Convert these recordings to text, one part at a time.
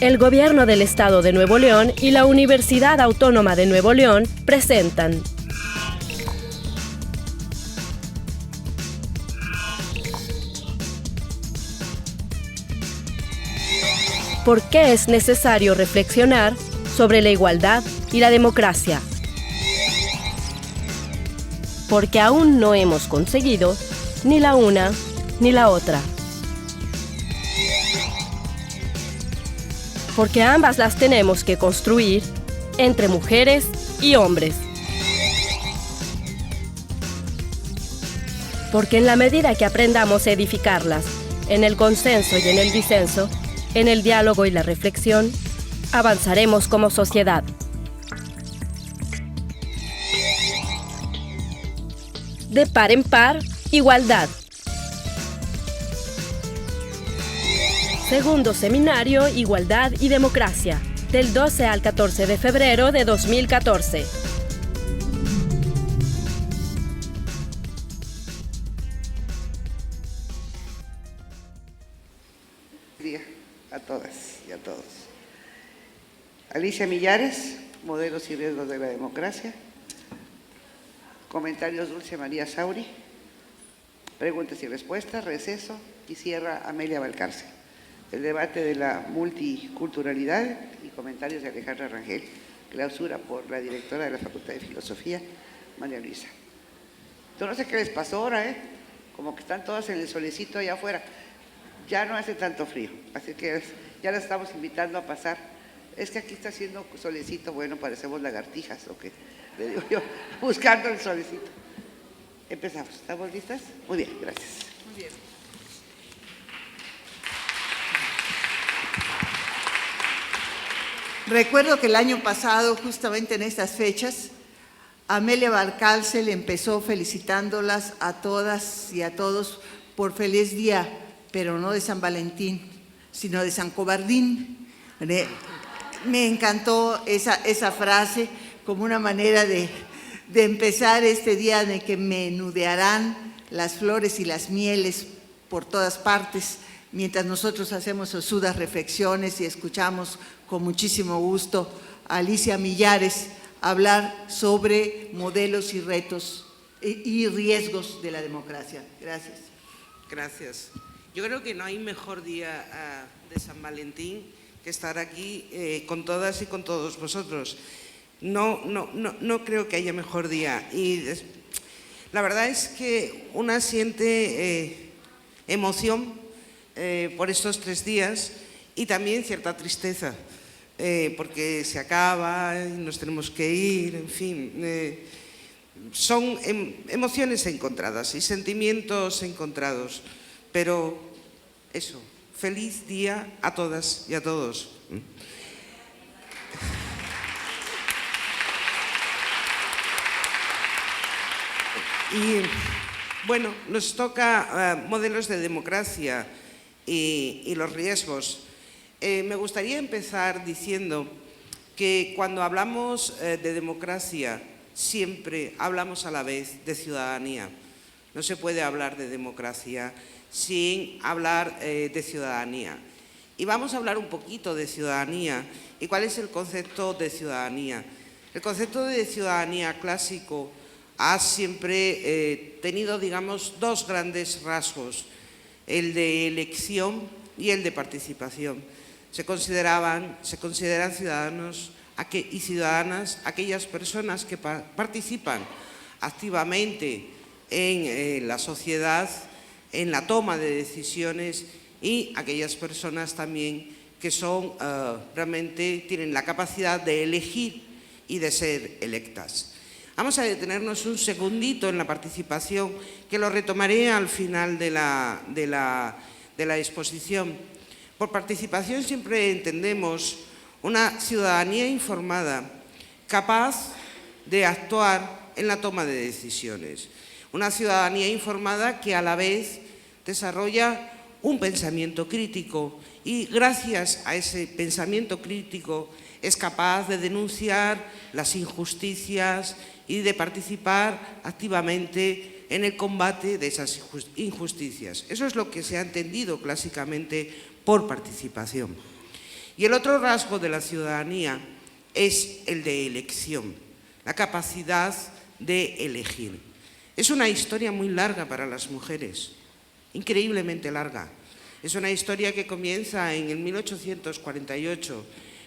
El Gobierno del Estado de Nuevo León y la Universidad Autónoma de Nuevo León presentan ¿Por qué es necesario reflexionar sobre la igualdad y la democracia? Porque aún no hemos conseguido ni la una ni la otra. Porque ambas las tenemos que construir entre mujeres y hombres. Porque en la medida que aprendamos a edificarlas, en el consenso y en el disenso, en el diálogo y la reflexión, avanzaremos como sociedad. De par en par, igualdad. Segundo Seminario Igualdad y Democracia, del 12 al 14 de febrero de 2014. A todas y a todos. Alicia Millares, Modelos y Riesgos de la Democracia. Comentarios Dulce María Sauri. Preguntas y respuestas, receso y cierra Amelia Valcárcel. El debate de la multiculturalidad y comentarios de Alejandra Rangel. Clausura por la directora de la Facultad de Filosofía, María Luisa. Yo no sé qué les pasó ahora, como que están todas en el solecito allá afuera. Ya no hace tanto frío, así que ya las estamos invitando a pasar. Es que aquí está haciendo solecito, bueno, parecemos lagartijas, o qué, le digo yo, buscando el solecito. Empezamos, ¿estamos listas? Muy bien, gracias. Muy bien. Recuerdo que el año pasado, justamente en estas fechas, Amelia Valcárcel empezó felicitándolas a todas y a todos por feliz día, pero no de San Valentín, sino de San Cobardín. Me encantó esa frase como una manera de empezar este día en el que menudearán las flores y las mieles por todas partes, mientras nosotros hacemos osudas reflexiones y escuchamos con muchísimo gusto a Alicia Millares hablar sobre modelos y retos y riesgos de la democracia. Gracias. Gracias. Yo creo que no hay mejor día de San Valentín que estar aquí con todas y con todos vosotros. No creo que haya mejor día. Y la verdad es que una siente emoción por estos 3 días y también cierta tristeza, porque se acaba y nos tenemos que ir, en fin. Son emociones encontradas y sentimientos encontrados. Pero eso, feliz día a todas y a todos. Y bueno, nos toca modelos de democracia y los riesgos. Me gustaría empezar diciendo que cuando hablamos de democracia, siempre hablamos a la vez de ciudadanía. No se puede hablar de democracia sin hablar de ciudadanía. Y vamos a hablar un poquito de ciudadanía. ¿Y cuál es el concepto de ciudadanía? El concepto de ciudadanía clásico ha siempre tenido, digamos, 2 grandes rasgos, el de elección y el de participación. Se consideran ciudadanos y ciudadanas aquellas personas que participan activamente en la sociedad, en la toma de decisiones, y aquellas personas también que son realmente tienen la capacidad de elegir y de ser electas. Vamos a detenernos un segundito en la participación, que lo retomaré al final de la exposición. Por participación siempre entendemos una ciudadanía informada, capaz de actuar en la toma de decisiones. Una ciudadanía informada que a la vez desarrolla un pensamiento crítico y gracias a ese pensamiento crítico es capaz de denunciar las injusticias y de participar activamente en el combate de esas injusticias. Eso es lo que se ha entendido clásicamente por participación. Y el otro rasgo de la ciudadanía es el de elección, la capacidad de elegir. Es una historia muy larga para las mujeres, increíblemente larga. Es una historia que comienza en el 1848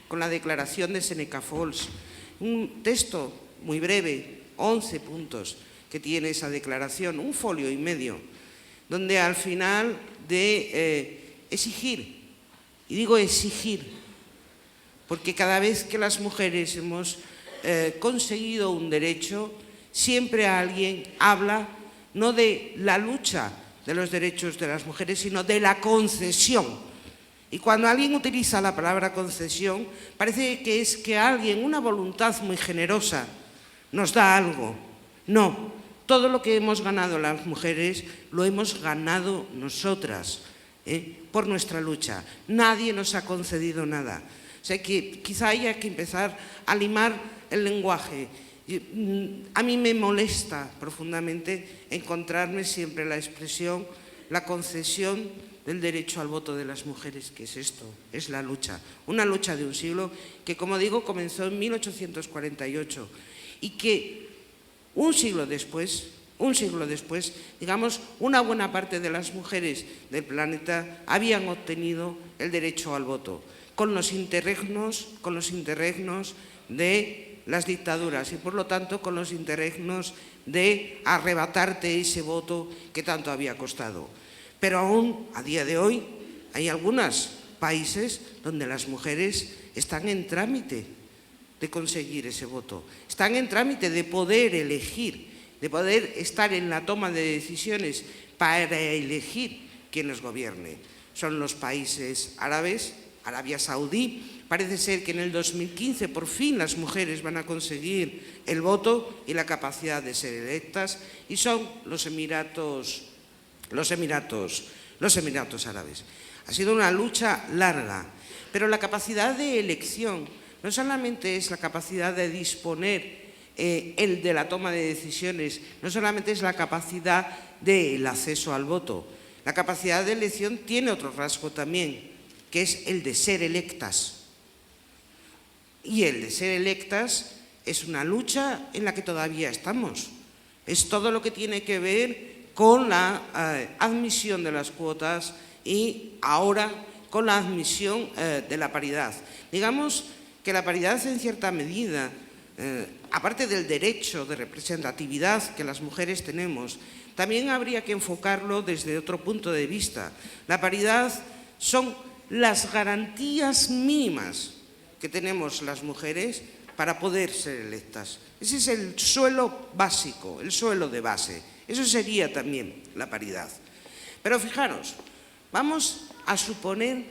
con la Declaración de Seneca Falls, un texto muy breve, 11 puntos que tiene esa declaración, un folio y medio, donde al final de exigir, y digo exigir, porque cada vez que las mujeres hemos conseguido un derecho, siempre alguien habla no de la lucha de los derechos de las mujeres, sino de la concesión. Y cuando alguien utiliza la palabra concesión, parece que es que alguien, una voluntad muy generosa, nos da algo. No, todo lo que hemos ganado las mujeres lo hemos ganado nosotras, por nuestra lucha. Nadie nos ha concedido nada. O sea que quizá haya que empezar a limar el lenguaje. A mí me molesta profundamente encontrarme siempre la expresión, la concesión del derecho al voto de las mujeres. ¿Qué es esto? Es la lucha. Una lucha de un siglo que, como digo, comenzó en 1848 y que un siglo después, digamos, una buena parte de las mujeres del planeta habían obtenido el derecho al voto, con los interregnos de las dictaduras y, por lo tanto, con los interregnos de arrebatarte ese voto que tanto había costado. Pero aún, a día de hoy, hay algunos países donde las mujeres están en trámite de conseguir ese voto, están en trámite de poder elegir, de poder estar en la toma de decisiones para elegir quién los gobierne. Son los países árabes, Arabia Saudí. Parece ser que en el 2015 por fin las mujeres van a conseguir el voto y la capacidad de ser electas, y son los Emiratos Árabes. Ha sido una lucha larga, pero la capacidad de elección no solamente es la capacidad de disponer de la toma de decisiones, no solamente es la capacidad del acceso al voto. La capacidad de elección tiene otro rasgo también, que es el de ser electas. Y el de ser electas es una lucha en la que todavía estamos. Es todo lo que tiene que ver con la admisión de las cuotas y ahora con la admisión de la paridad. Digamos que la paridad, en cierta medida, aparte del derecho de representatividad que las mujeres tenemos, también habría que enfocarlo desde otro punto de vista. La paridad son las garantías mínimas que tenemos las mujeres para poder ser electas. Ese es el suelo básico, el suelo de base. Eso sería también la paridad. Pero fijaros, vamos a suponer,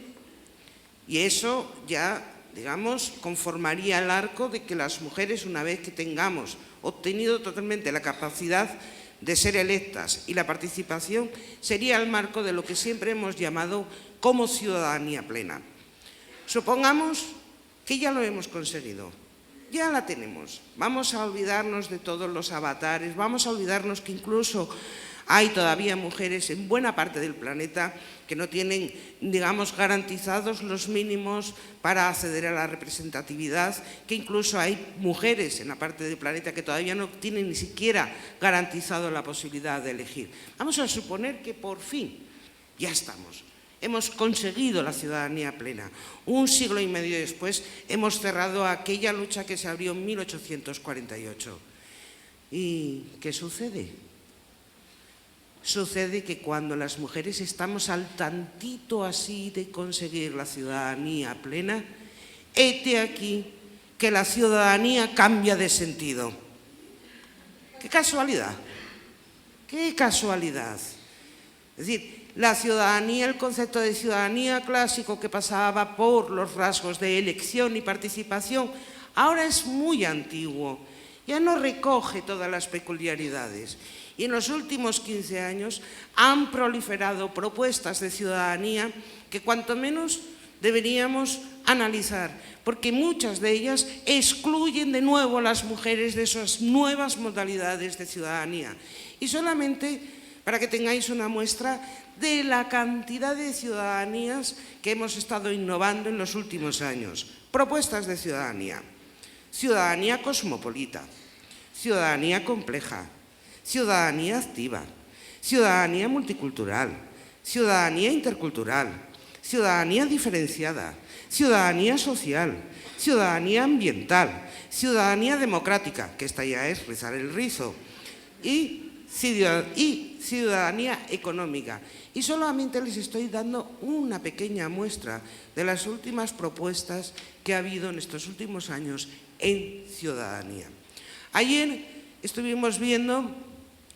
y eso ya, digamos, conformaría el arco de que las mujeres, una vez que tengamos obtenido totalmente la capacidad de ser electas y la participación, sería el marco de lo que siempre hemos llamado como ciudadanía plena. Supongamos que ya lo hemos conseguido, ya la tenemos. Vamos a olvidarnos de todos los avatares, vamos a olvidarnos que incluso hay todavía mujeres en buena parte del planeta que no tienen, digamos, garantizados los mínimos para acceder a la representatividad, que incluso hay mujeres en la parte del planeta que todavía no tienen ni siquiera garantizado la posibilidad de elegir. Vamos a suponer que por fin ya estamos. Hemos conseguido la ciudadanía plena. Un siglo y medio después hemos cerrado aquella lucha que se abrió en 1848. ¿Y qué sucede? Sucede que cuando las mujeres estamos al tantito así de conseguir la ciudadanía plena, hete aquí que la ciudadanía cambia de sentido. ¡Qué casualidad! ¡Qué casualidad! Es decir, la ciudadanía, el concepto de ciudadanía clásico que pasaba por los rasgos de elección y participación, ahora es muy antiguo, ya no recoge todas las peculiaridades. Y en los últimos 15 años han proliferado propuestas de ciudadanía que cuanto menos deberíamos analizar, porque muchas de ellas excluyen de nuevo a las mujeres de esas nuevas modalidades de ciudadanía. Y solamente para que tengáis una muestra de la cantidad de ciudadanías que hemos estado innovando en los últimos años. Propuestas de ciudadanía. Ciudadanía cosmopolita, ciudadanía compleja, ciudadanía activa, ciudadanía multicultural, ciudadanía intercultural, ciudadanía diferenciada, ciudadanía social, ciudadanía ambiental, ciudadanía democrática, que esta ya es rizar el rizo, y ciudadanía económica. Y solamente les estoy dando una pequeña muestra de las últimas propuestas que ha habido en estos últimos años en ciudadanía. Ayer estuvimos viendo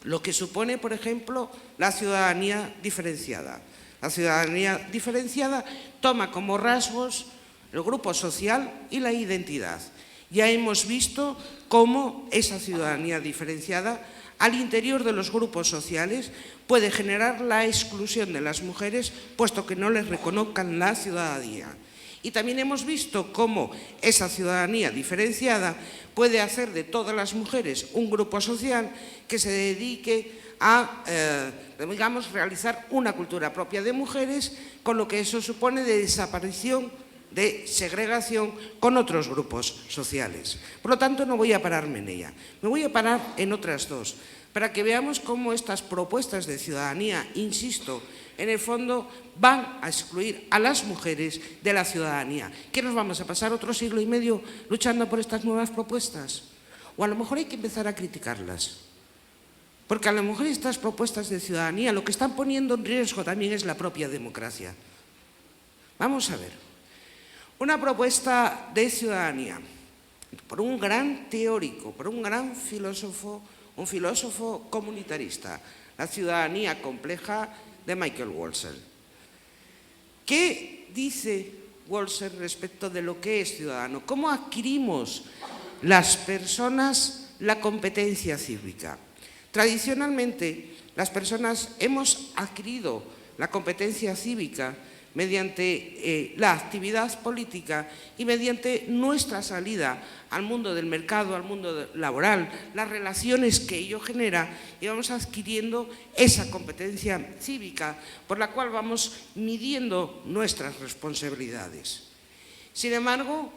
lo que supone, por ejemplo, la ciudadanía diferenciada. La ciudadanía diferenciada toma como rasgos el grupo social y la identidad. Ya hemos visto cómo esa ciudadanía diferenciada al interior de los grupos sociales puede generar la exclusión de las mujeres, puesto que no les reconozcan la ciudadanía. Y también hemos visto cómo esa ciudadanía diferenciada puede hacer de todas las mujeres un grupo social que se dedique a, digamos, realizar una cultura propia de mujeres, con lo que eso supone de desaparición, de segregación con otros grupos sociales. Por lo tanto, no voy a pararme en ella, me voy a parar en otras dos, para que veamos cómo estas propuestas de ciudadanía, insisto, en el fondo van a excluir a las mujeres de la ciudadanía. ¿Qué nos vamos a pasar otro siglo y medio luchando por estas nuevas propuestas? O a lo mejor hay que empezar a criticarlas. Porque a lo mejor estas propuestas de ciudadanía lo que están poniendo en riesgo también es la propia democracia. Vamos a ver. Una propuesta de ciudadanía por un gran teórico, por un gran filósofo, un filósofo comunitarista, la ciudadanía compleja de Michael Walzer. ¿Qué dice Walzer respecto de lo que es ciudadano? ¿Cómo adquirimos las personas la competencia cívica? Tradicionalmente, las personas hemos adquirido la competencia cívica mediante la actividad política y mediante nuestra salida al mundo del mercado, al mundo laboral, las relaciones que ello genera, y vamos adquiriendo esa competencia cívica por la cual vamos midiendo nuestras responsabilidades. Sin embargo,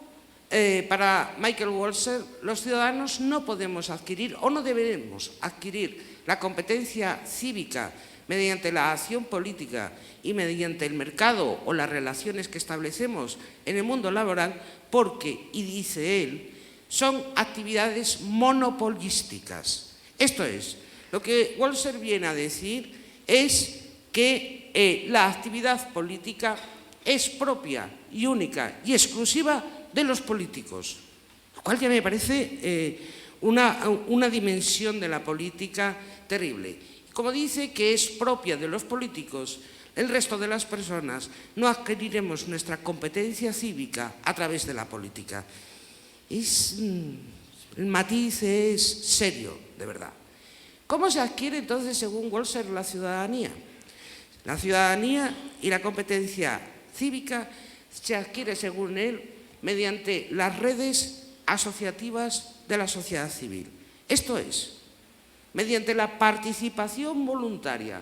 para Michael Walzer, los ciudadanos no podemos adquirir o no deberemos adquirir la competencia cívica mediante la acción política y mediante el mercado o las relaciones que establecemos en el mundo laboral, porque, y dice él, son actividades monopolísticas. Esto es, lo que Walzer viene a decir es que la actividad política es propia y única y exclusiva de los políticos, lo cual ya me parece una dimensión de la política terrible. Como dice que es propia de los políticos, el resto de las personas no adquiriremos nuestra competencia cívica a través de la política. El matiz es serio, de verdad. ¿Cómo se adquiere entonces, según Walzer, la ciudadanía? La ciudadanía y la competencia cívica se adquiere, según él, mediante las redes asociativas de la sociedad civil. Esto es, mediante la participación voluntaria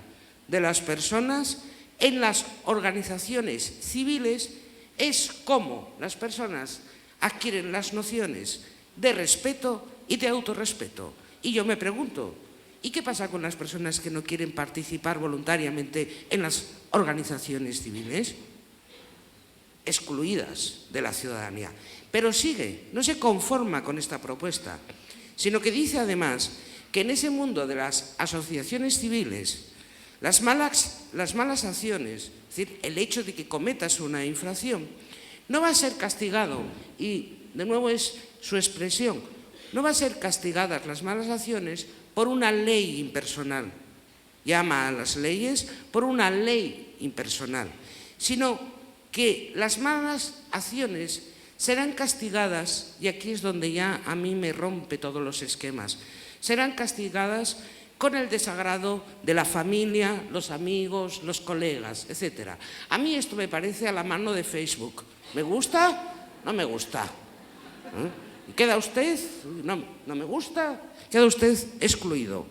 de las personas en las organizaciones civiles, es como las personas adquieren las nociones de respeto y de autorrespeto. Y yo me pregunto, ¿y qué pasa con las personas que no quieren participar voluntariamente en las organizaciones civiles? Excluidas de la ciudadanía. Pero sigue, no se conforma con esta propuesta, sino que dice además que en ese mundo de las asociaciones civiles, las malas acciones, es decir, el hecho de que cometas una infracción, no va a ser castigado, y de nuevo es su expresión, no va a ser castigadas las malas acciones por una ley impersonal, llama a las leyes por una ley impersonal, sino que las malas acciones serán castigadas, y aquí es donde ya a mí me rompe todos los esquemas, serán castigadas con el desagrado de la familia, los amigos, los colegas, etc. A mí esto me parece a la mano de Facebook. ¿Me gusta? No me gusta. ¿Y queda usted? No me gusta. Queda usted excluido.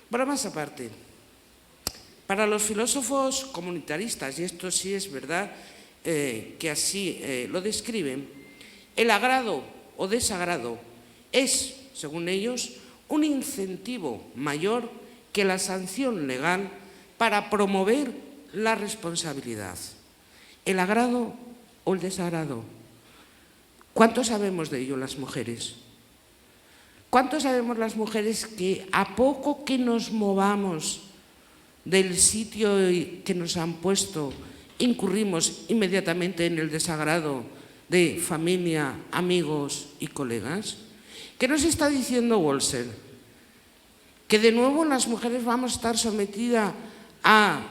Pero más aparte, Para los filósofos comunitaristas, y esto sí es verdad que así lo describen, el agrado o desagrado es, según ellos, un incentivo mayor que la sanción legal para promover la responsabilidad. El agrado o el desagrado. ¿Cuánto sabemos de ello las mujeres? ¿Cuánto sabemos las mujeres que a poco que nos movamos del sitio que nos han puesto, incurrimos inmediatamente en el desagrado de familia, amigos y colegas? ¿Qué nos está diciendo Walser? Que de nuevo las mujeres vamos a estar sometidas al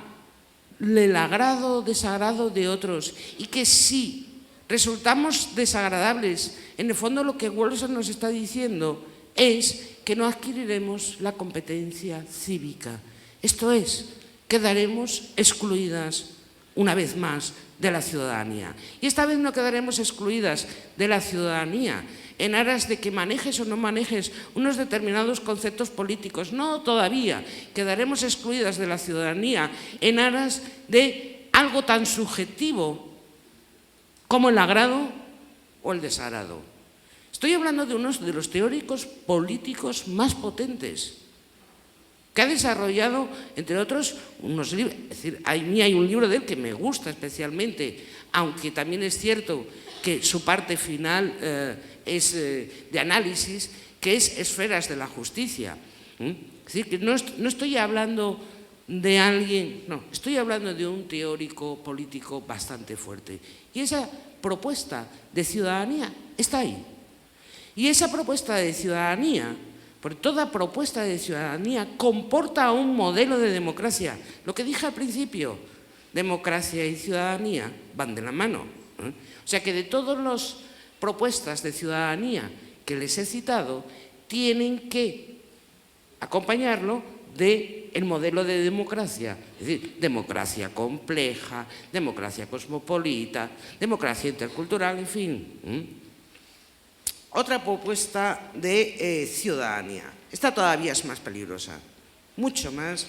agrado o desagrado de otros, y que si resultamos desagradables, en el fondo lo que Walser nos está diciendo es que no adquiriremos la competencia cívica. Esto es, quedaremos excluidas una vez más de la ciudadanía. Y esta vez no quedaremos excluidas de la ciudadanía en aras de que manejes o no manejes unos determinados conceptos políticos. No, todavía quedaremos excluidas de la ciudadanía en aras de algo tan subjetivo como el agrado o el desagrado. Estoy hablando de uno de los teóricos políticos más potentes, que ha desarrollado, entre otros, unos libros. Es decir, a mí hay un libro de él que me gusta especialmente, aunque también es cierto que su parte final es de análisis, que es Esferas de la Justicia. Es decir, que no estoy hablando de alguien, no, estoy hablando de un teórico político bastante fuerte. Y esa propuesta de ciudadanía está ahí. Y esa propuesta de ciudadanía, porque toda propuesta de ciudadanía comporta un modelo de democracia. Lo que dije al principio, democracia y ciudadanía van de la mano. O sea que de todas las propuestas de ciudadanía que les he citado, tienen que acompañarlo del modelo de democracia. Es decir, democracia compleja, democracia cosmopolita, democracia intercultural, en fin. Otra propuesta de ciudadanía. Esta todavía es más peligrosa, mucho más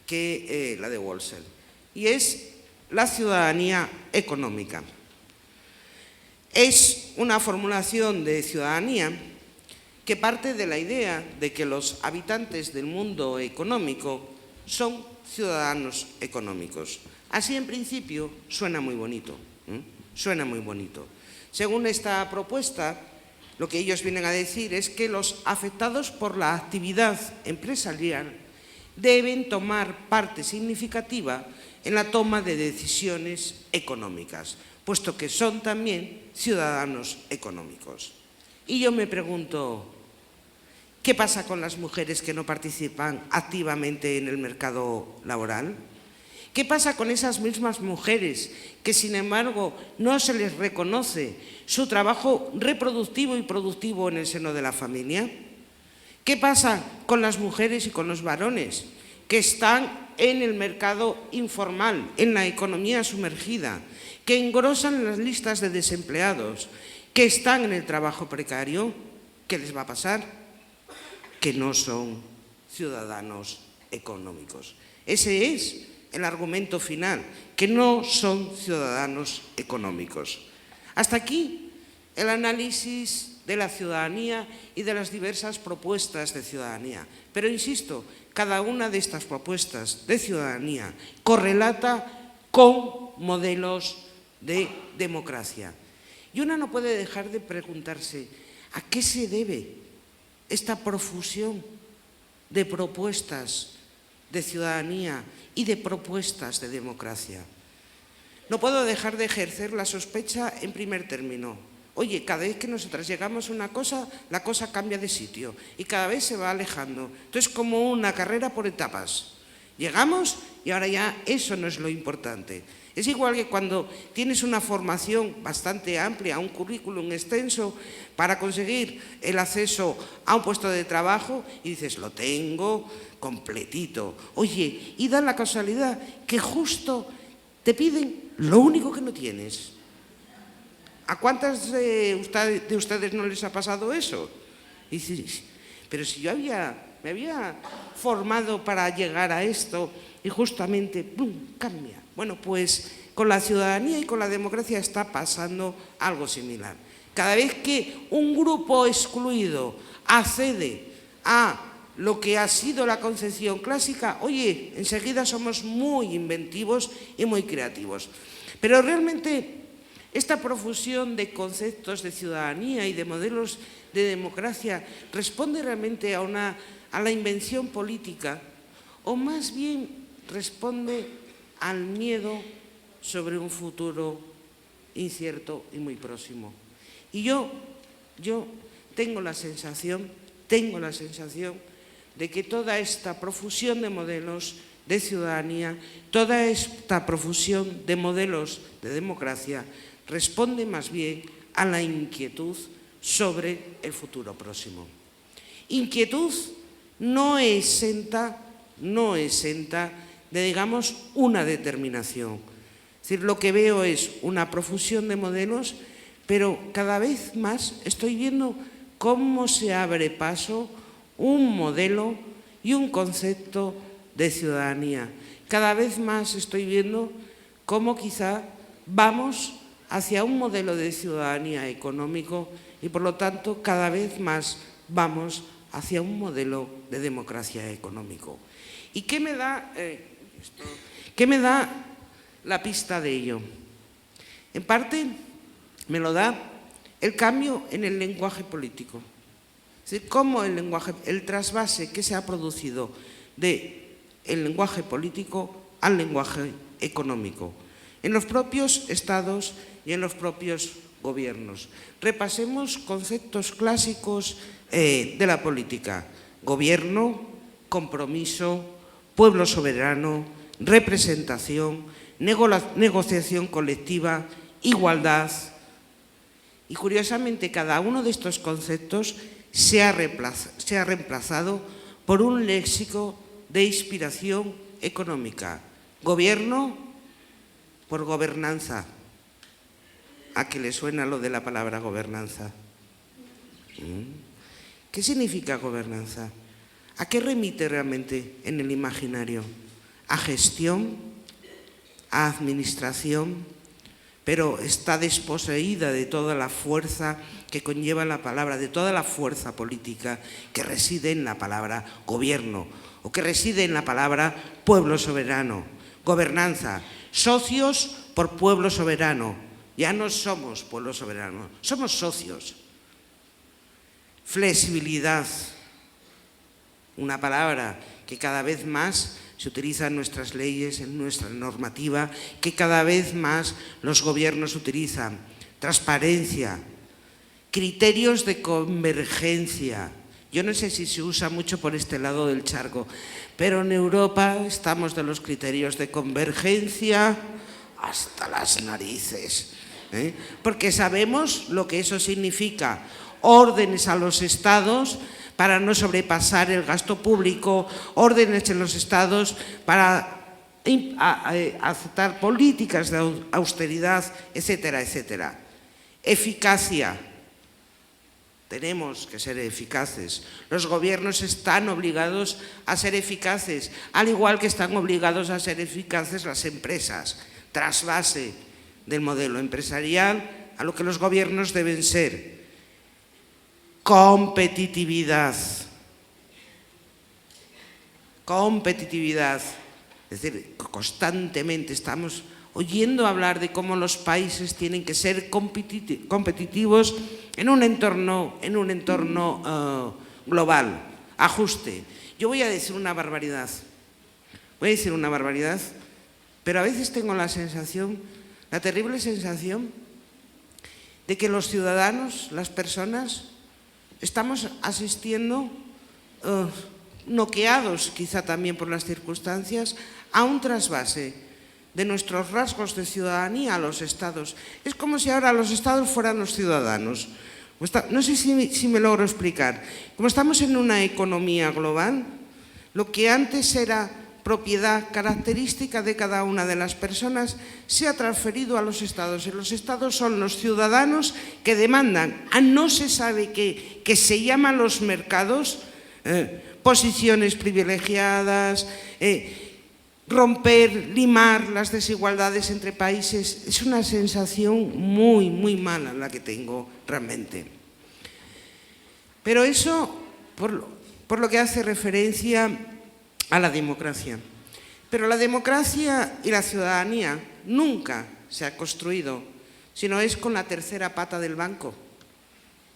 que la de Walser, y es la ciudadanía económica. Es una formulación de ciudadanía que parte de la idea de que los habitantes del mundo económico son ciudadanos económicos. Así, en principio, suena muy bonito. Suena muy bonito. Según esta propuesta, lo que ellos vienen a decir es que los afectados por la actividad empresarial deben tomar parte significativa en la toma de decisiones económicas, puesto que son también ciudadanos económicos. Y yo me pregunto, ¿qué pasa con las mujeres que no participan activamente en el mercado laboral? ¿Qué pasa con esas mismas mujeres que, sin embargo, no se les reconoce su trabajo reproductivo y productivo en el seno de la familia? ¿Qué pasa con las mujeres y con los varones que están en el mercado informal, en la economía sumergida, que engrosan las listas de desempleados, que están en el trabajo precario? ¿Qué les va a pasar? Que no son ciudadanos económicos. Ese es el argumento final, que no son ciudadanos económicos. Hasta aquí el análisis de la ciudadanía y de las diversas propuestas de ciudadanía. Pero insisto, cada una de estas propuestas de ciudadanía correlata con modelos de democracia. Y una no puede dejar de preguntarse, ¿a qué se debe esta profusión de propuestas de ciudadanía y de propuestas de democracia? No puedo dejar de ejercer la sospecha en primer término. Oye, cada vez que nosotras llegamos a una cosa, la cosa cambia de sitio y cada vez se va alejando. Entonces, como una carrera por etapas. Llegamos y ahora ya eso no es lo importante. Es igual que cuando tienes una formación bastante amplia, un currículum extenso para conseguir el acceso a un puesto de trabajo y dices, lo tengo completito. Oye, y da la casualidad que justo te piden lo único que no tienes. ¿A cuántas de ustedes no les ha pasado eso? Y dices, pero si yo me había formado para llegar a esto y justamente ¡pum!, cambia. Bueno, pues con la ciudadanía y con la democracia está pasando algo similar. Cada vez que un grupo excluido accede a lo que ha sido la concepción clásica, oye, enseguida somos muy inventivos y muy creativos. Pero realmente esta profusión de conceptos de ciudadanía y de modelos de democracia responde realmente a la invención política, o más bien responde al miedo sobre un futuro incierto y muy próximo. Y yo tengo la sensación de que toda esta profusión de modelos de ciudadanía, toda esta profusión de modelos de democracia responde más bien a la inquietud sobre el futuro próximo. Inquietud no exenta de, digamos, una determinación. Es decir, lo que veo es una profusión de modelos, pero cada vez más estoy viendo cómo se abre paso un modelo y un concepto de ciudadanía. Cada vez más estoy viendo cómo quizá vamos hacia un modelo de ciudadanía económico y, por lo tanto, cada vez más vamos hacia un modelo de democracia económico. ¿Y qué me da la pista de ello? En parte me lo da el cambio en el lenguaje político. Es decir, cómo el trasvase que se ha producido del lenguaje político al lenguaje económico, en los propios estados y en los propios gobiernos. Repasemos conceptos clásicos de la política: gobierno, compromiso, pueblo soberano, representación, negociación colectiva, igualdad. Y curiosamente, cada uno de estos conceptos se ha reemplazado por un léxico de inspiración económica. Gobierno por gobernanza. ¿A qué le suena lo de la palabra gobernanza? ¿Qué significa gobernanza? ¿A qué remite realmente en el imaginario? ¿A gestión? ¿A administración? Pero está desposeída de toda la fuerza que conlleva la palabra, de toda la fuerza política que reside en la palabra gobierno o que reside en la palabra pueblo soberano. Gobernanza, socios por pueblo soberano. Ya no somos pueblo soberano, somos socios. Flexibilidad, una palabra que cada vez más se utiliza en nuestras leyes, en nuestra normativa, que cada vez más los gobiernos utilizan. Transparencia, criterios de convergencia. Yo no sé si se usa mucho por este lado del charco, pero en Europa estamos de los criterios de convergencia hasta las narices, porque sabemos lo que eso significa. Órdenes a los estados para no sobrepasar el gasto público, órdenes en los estados para aceptar políticas de austeridad, etcétera, etcétera. Eficacia. Tenemos que ser eficaces. Los gobiernos están obligados a ser eficaces, al igual que están obligados a ser eficaces las empresas. Trasvase del modelo empresarial a lo que los gobiernos deben ser. Competitividad. Competitividad. Es decir, constantemente estamos oyendo hablar de cómo los países tienen que ser competitivos en un entorno global. Ajuste. Yo voy a decir una barbaridad. Pero a veces tengo la terrible sensación de que los ciudadanos, las personas, estamos asistiendo, noqueados quizá también por las circunstancias, a un trasvase de nuestros rasgos de ciudadanía a los estados. Es como si ahora los estados fueran los ciudadanos. No sé si me logro explicar. Como estamos en una economía global, lo que antes era propiedad característica de cada una de las personas se ha transferido a los estados. Y los estados son los ciudadanos que demandan a no se sabe qué, que se llaman los mercados, posiciones privilegiadas, romper, limar las desigualdades entre países. Es una sensación muy, muy mala la que tengo realmente. Pero eso por lo que hace referencia a la democracia. Pero la democracia y la ciudadanía nunca se ha construido, sino es con la tercera pata del banco.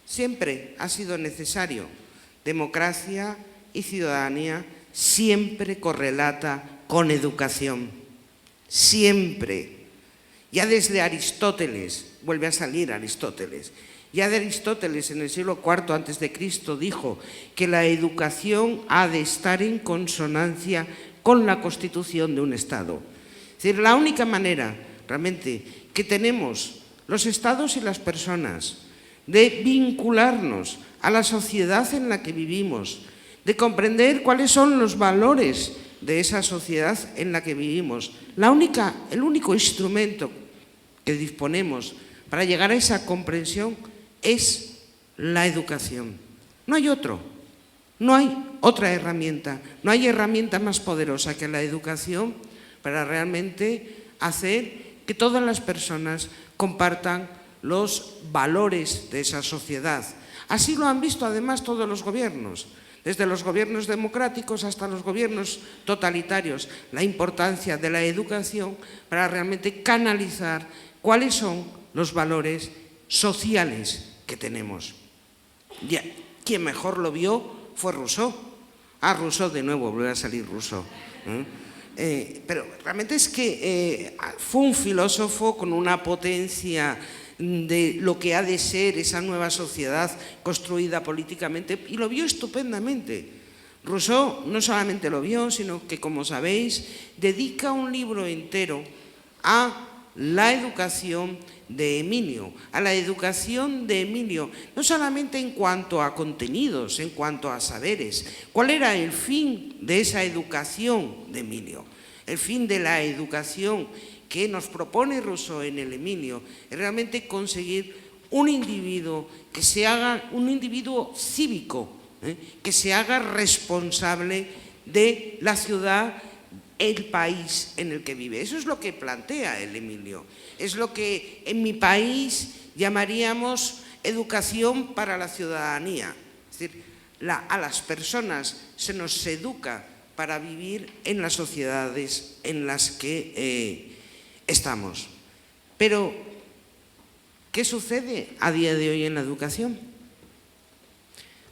Siempre ha sido necesario. Democracia y ciudadanía siempre correlata con educación. Siempre. Ya desde Aristóteles, vuelve a salir Aristóteles, ya de Aristóteles en el siglo IV a.C. dijo que la educación ha de estar en consonancia con la constitución de un Estado. Es decir, la única manera realmente que tenemos los Estados y las personas de vincularnos a la sociedad en la que vivimos, de comprender cuáles son los valores de esa sociedad en la que vivimos. El único instrumento que disponemos para llegar a esa comprensión es la educación. No hay otro, no hay otra herramienta, no hay herramienta más poderosa que la educación para realmente hacer que todas las personas compartan los valores de esa sociedad. Así lo han visto además todos los gobiernos, desde los gobiernos democráticos hasta los gobiernos totalitarios, la importancia de la educación para realmente canalizar cuáles son los valores sociales que tenemos. Ya, quien mejor lo vio fue Rousseau. Rousseau de nuevo, vuelve a salir Rousseau. Pero realmente es que fue un filósofo con una potencia de lo que ha de ser esa nueva sociedad construida políticamente, y lo vio estupendamente. Rousseau no solamente lo vio, sino que, como sabéis, dedica un libro entero a la educación de Emilio, a la educación de Emilio, no solamente en cuanto a contenidos, en cuanto a saberes. ¿Cuál era el fin de esa educación de Emilio? El fin de la educación que nos propone Rousseau en el Emilio es realmente conseguir un individuo que se haga un individuo cívico, que se haga responsable de la ciudad, el país en el que vive. Eso es lo que plantea el Emilio. Es lo que en mi país llamaríamos educación para la ciudadanía. Es decir, a las personas se nos educa para vivir en las sociedades en las que estamos. Pero, ¿qué sucede a día de hoy en la educación?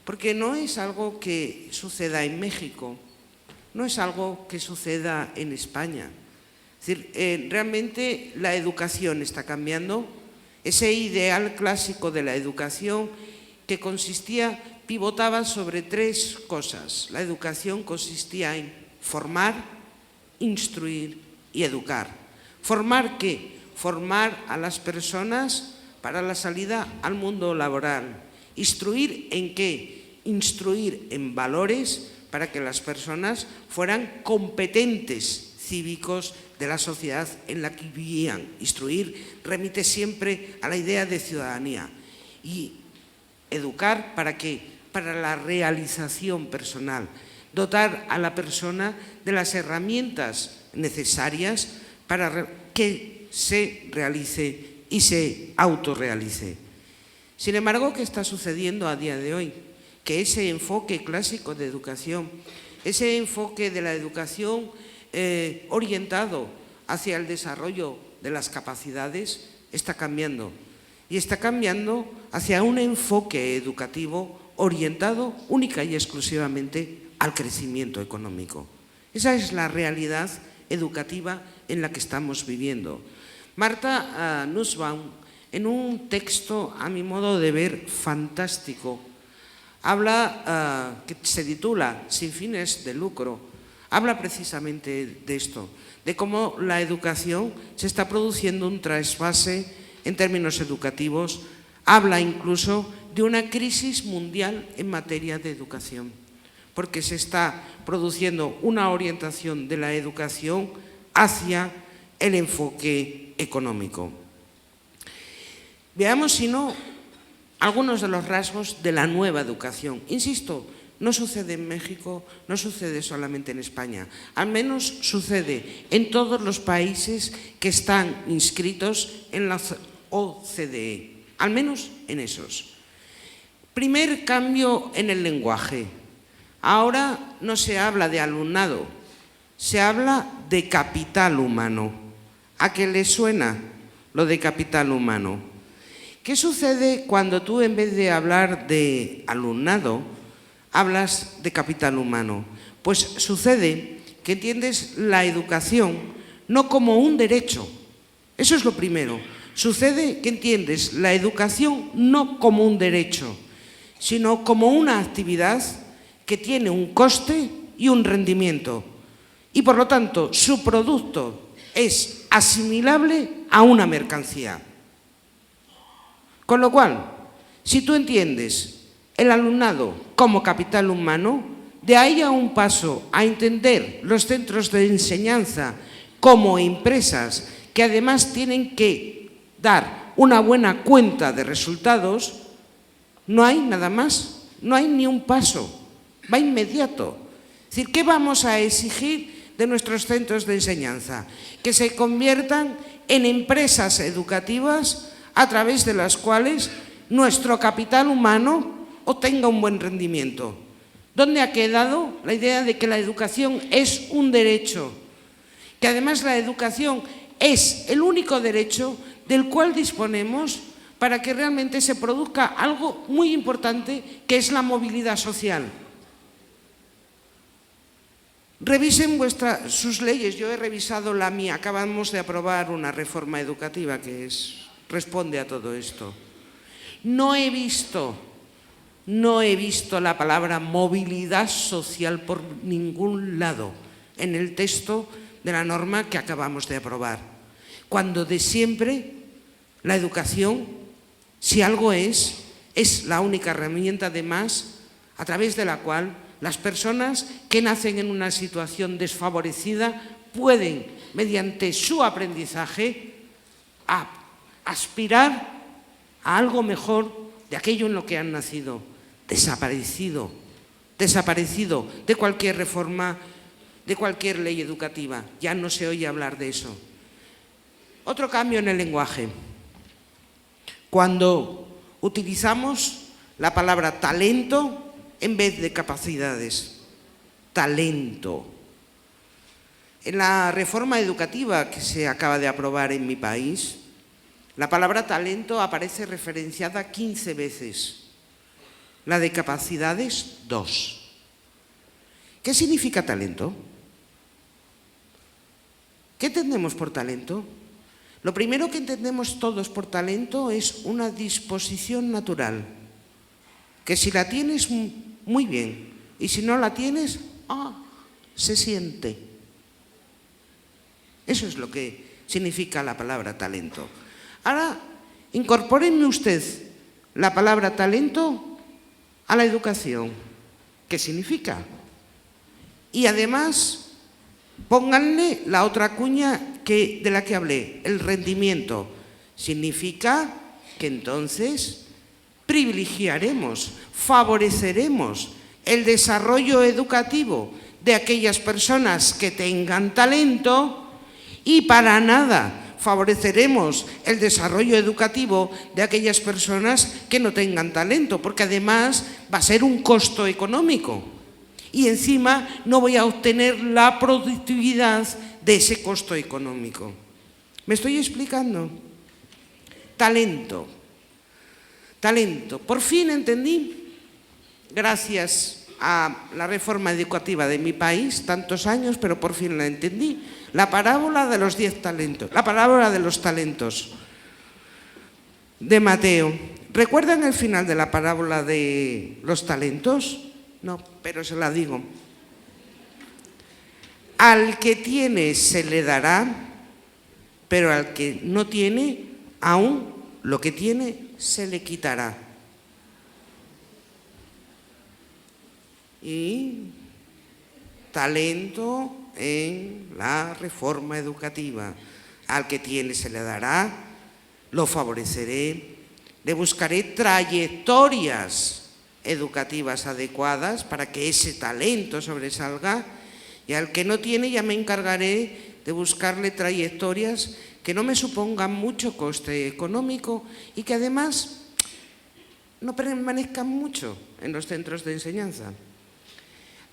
Porque no es algo que suceda en México, no es algo que suceda en España. Es decir, realmente la educación está cambiando. Ese ideal clásico de la educación que pivotaba sobre tres cosas. La educación consistía en formar, instruir y educar. ¿Formar qué? Formar a las personas para la salida al mundo laboral. ¿Instruir en qué? Instruir en valores para que las personas fueran competentes cívicos de la sociedad en la que vivían. Instruir remite siempre a la idea de ciudadanía. Y educar, ¿para qué? Para la realización personal. Dotar a la persona de las herramientas necesarias para que se realice y se autorrealice. Sin embargo, ¿qué está sucediendo a día de hoy? Que ese enfoque clásico de educación, ese enfoque de la educación orientado hacia el desarrollo de las capacidades está cambiando. Y está cambiando hacia un enfoque educativo orientado única y exclusivamente al crecimiento económico. Esa es la realidad educativa en la que estamos viviendo. Martha Nussbaum, en un texto, a mi modo de ver, fantástico, habla, que se titula Sin fines de lucro, habla precisamente de esto, de cómo la educación se está produciendo un trasvase en términos educativos, habla incluso de una crisis mundial en materia de educación, porque se está produciendo una orientación de la educación hacia el enfoque económico. Veamos, si no, algunos de los rasgos de la nueva educación. Insisto, no sucede en México, no sucede solamente en España. Al menos sucede en todos los países que están inscritos en la OCDE. Al menos en esos. Primer cambio en el lenguaje. Ahora no se habla de alumnado, se habla de capital humano. ¿A qué le suena lo de capital humano? ¿Qué sucede cuando tú, en vez de hablar de alumnado, hablas de capital humano? Pues sucede que entiendes la educación no como un derecho. Eso es lo primero. Sucede que entiendes la educación no como un derecho, sino como una actividad que tiene un coste y un rendimiento. Y por lo tanto, su producto es asimilable a una mercancía. Con lo cual, si tú entiendes el alumnado como capital humano, de ahí a un paso a entender los centros de enseñanza como empresas que además tienen que dar una buena cuenta de resultados, no hay nada más, no hay ni un paso, va inmediato. Es decir, ¿qué vamos a exigir de nuestros centros de enseñanza? Que se conviertan en empresas educativas a través de las cuales nuestro capital humano obtenga un buen rendimiento. ¿Dónde ha quedado la idea de que la educación es un derecho? Que además la educación es el único derecho del cual disponemos para que realmente se produzca algo muy importante, que es la movilidad social. Revisen sus leyes. Yo he revisado la mía. Acabamos de aprobar una reforma educativa que responde a todo esto. No he visto la palabra movilidad social por ningún lado en el texto de la norma que acabamos de aprobar. Cuando de siempre la educación, si algo es la única herramienta además a través de la cual las personas que nacen en una situación desfavorecida pueden, mediante su aprendizaje, aspirar a algo mejor de aquello en lo que han nacido. Desaparecido de cualquier reforma, de cualquier ley educativa. Ya no se oye hablar de eso. Otro cambio en el lenguaje. Cuando utilizamos la palabra talento en vez de capacidades. Talento. En la reforma educativa que se acaba de aprobar en mi país, la palabra talento aparece referenciada 15 veces. La de capacidades, 2. ¿Qué significa talento? ¿Qué entendemos por talento? Lo primero que entendemos todos por talento es una disposición natural, que si la tienes, muy bien, y si no la tienes, se siente. Eso es lo que significa la palabra talento. Ahora, incorpórenme usted la palabra talento a la educación. ¿Qué significa? Y además, pónganle la otra cuña de la que hablé, el rendimiento. Significa que entonces privilegiaremos, favoreceremos el desarrollo educativo de aquellas personas que tengan talento y para nada favoreceremos el desarrollo educativo de aquellas personas que no tengan talento, porque además va a ser un costo económico y encima no voy a obtener la productividad de ese costo económico. ¿Me estoy explicando? Talento. Por fin entendí, gracias a la reforma educativa de mi país, tantos años, pero por fin la entendí, la parábola de los 10 talentos, la parábola de los talentos de Mateo. ¿Recuerdan el final de la parábola de los talentos? No, pero se la digo. Al que tiene se le dará, pero al que no tiene, aún lo que tiene se le quitará. Y talento en la reforma educativa. Al que tiene se le dará, lo favoreceré, le buscaré trayectorias educativas adecuadas para que ese talento sobresalga, y al que no tiene ya me encargaré de buscarle trayectorias que no me supongan mucho coste económico y que además no permanezcan mucho en los centros de enseñanza.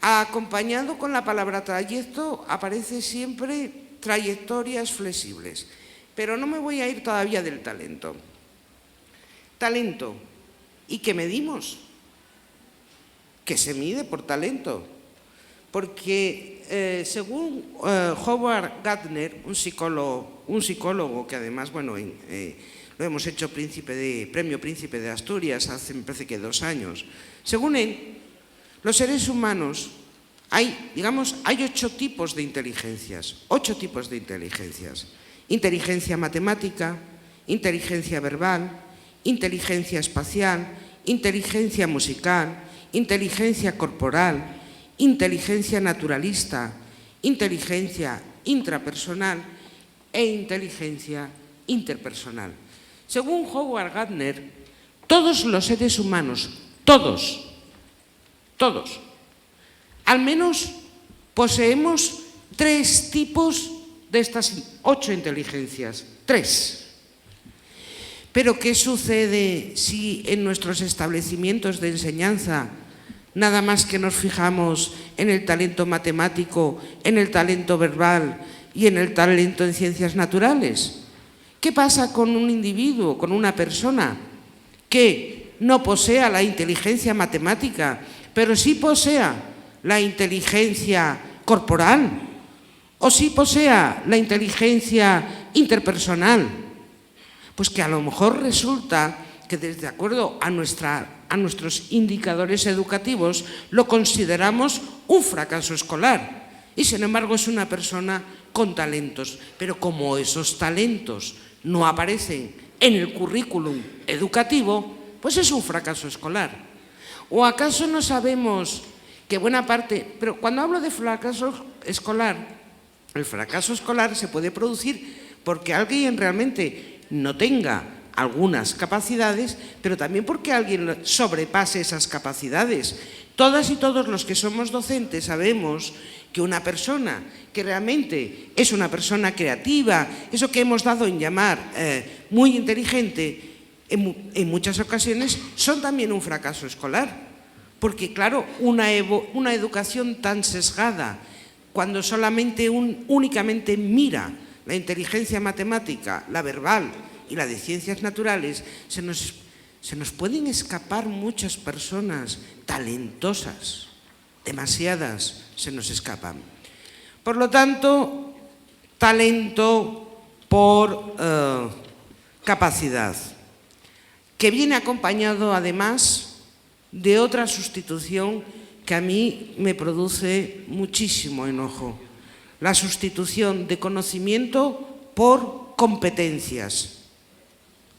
Acompañado con la palabra trayecto aparece siempre trayectorias flexibles, pero no me voy a ir todavía del talento. Talento, ¿y qué medimos? ¿Qué se mide por talento? Porque según Howard Gardner, un psicólogo que además, bueno, lo hemos hecho premio Príncipe de Asturias hace, me parece que 2 años. Según él, los seres humanos, hay 8 tipos de inteligencias. 8 tipos de inteligencias. Inteligencia matemática, inteligencia verbal, inteligencia espacial, inteligencia musical, inteligencia corporal, inteligencia naturalista, inteligencia intrapersonal e inteligencia interpersonal. Según Howard Gardner, todos los seres humanos, todos, al menos poseemos 3 tipos de estas 8 inteligencias. 3. Pero ¿qué sucede si en nuestros establecimientos de enseñanza nada más que nos fijamos en el talento matemático, en el talento verbal y en el talento en ciencias naturales? ¿Qué pasa con un individuo, con una persona que no posea la inteligencia matemática, pero sí posea la inteligencia corporal o sí posea la inteligencia interpersonal? Pues que a lo mejor resulta que de acuerdo a nuestros indicadores educativos lo consideramos un fracaso escolar y sin embargo es una persona con talentos, pero como esos talentos no aparecen en el currículum educativo, pues es un fracaso escolar. ¿O acaso no sabemos que buena parte, pero cuando hablo de fracaso escolar, el fracaso escolar se puede producir porque alguien realmente no tenga algunas capacidades, pero también porque alguien sobrepase esas capacidades. Todas y todos los que somos docentes sabemos que una persona que realmente es una persona creativa, eso que hemos dado en llamar muy inteligente, en muchas ocasiones son también un fracaso escolar. Porque claro, una educación tan sesgada, cuando únicamente mira la inteligencia matemática, la verbal y la de ciencias naturales, se nos pueden escapar muchas personas talentosas, demasiadas se nos escapan. Por lo tanto, talento por capacidad, que viene acompañado además de otra sustitución que a mí me produce muchísimo enojo, la sustitución de conocimiento por competencias.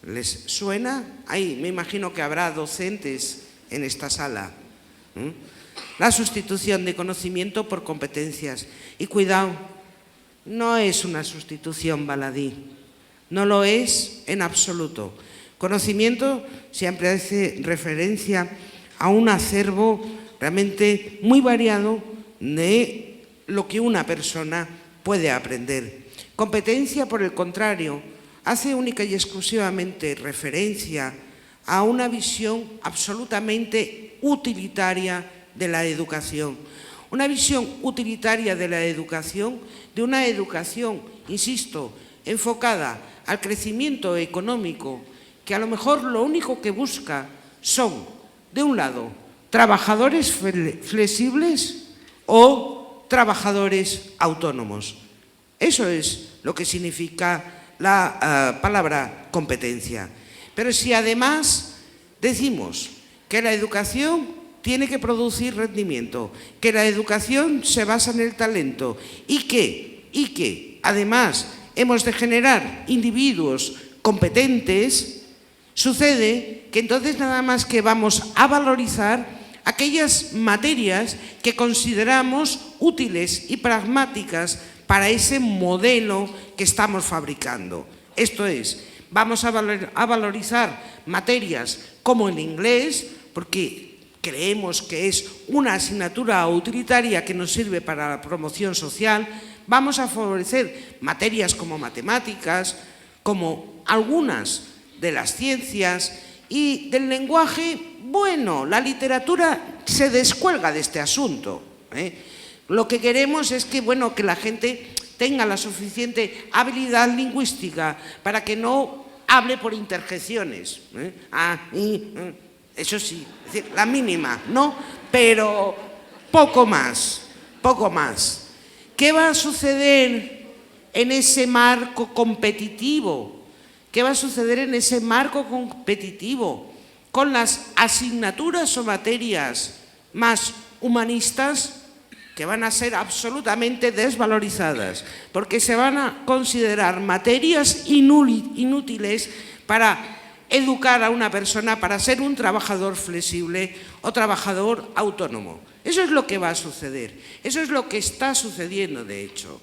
¿Les suena? Ahí me imagino que habrá docentes en esta sala. La sustitución de conocimiento por competencias. Y cuidado, no es una sustitución baladí, no lo es en absoluto. Conocimiento siempre hace referencia a un acervo realmente muy variado de lo que una persona puede aprender. Competencia, por el contrario, hace única y exclusivamente referencia a una visión absolutamente utilitaria de la educación. Una visión utilitaria de la educación, de una educación, insisto, enfocada al crecimiento económico, que a lo mejor lo único que busca son, de un lado, trabajadores flexibles o trabajadores autónomos. Eso es lo que significa la palabra competencia. Pero si además decimos que la educación tiene que producir rendimiento, que la educación se basa en el talento y que además hemos de generar individuos competentes, sucede que entonces nada más que vamos a valorizar aquellas materias que consideramos útiles y pragmáticas para ese modelo que estamos fabricando. Esto es, vamos a valorizar materias como el inglés, porque creemos que es una asignatura utilitaria que nos sirve para la promoción social, vamos a favorecer materias como matemáticas, como algunas de las ciencias y del lenguaje. Bueno, la literatura se descuelga de este asunto, ¿eh? Lo que queremos es que, bueno, que la gente tenga la suficiente habilidad lingüística para que no hable por interjecciones, ¿eh? Eso sí, es decir, la mínima, ¿no? Pero poco más, poco más. ¿Qué va a suceder en ese marco competitivo? ¿Qué va a suceder en ese marco competitivo con las asignaturas o materias más humanistas, que van a ser absolutamente desvalorizadas, porque se van a considerar materias inútiles para educar a una persona, para ser un trabajador flexible o trabajador autónomo? Eso es lo que va a suceder, eso es lo que está sucediendo de hecho.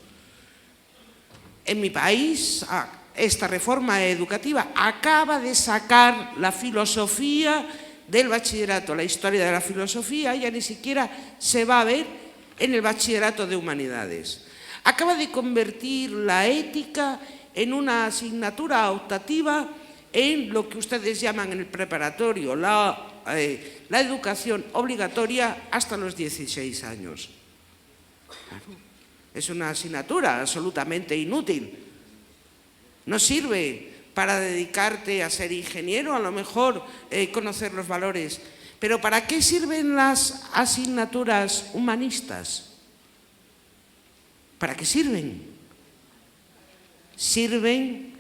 En mi país, esta reforma educativa acaba de sacar la filosofía del bachillerato, la historia de la filosofía ya ni siquiera se va a ver en el bachillerato de humanidades. Acaba de convertir la ética en una asignatura optativa en lo que ustedes llaman en el preparatorio, la educación obligatoria hasta los 16 años. Claro, es una asignatura absolutamente inútil. No sirve para dedicarte a ser ingeniero, a lo mejor conocer los valores. Pero ¿para qué sirven las asignaturas humanistas? ¿Para qué sirven? Sirven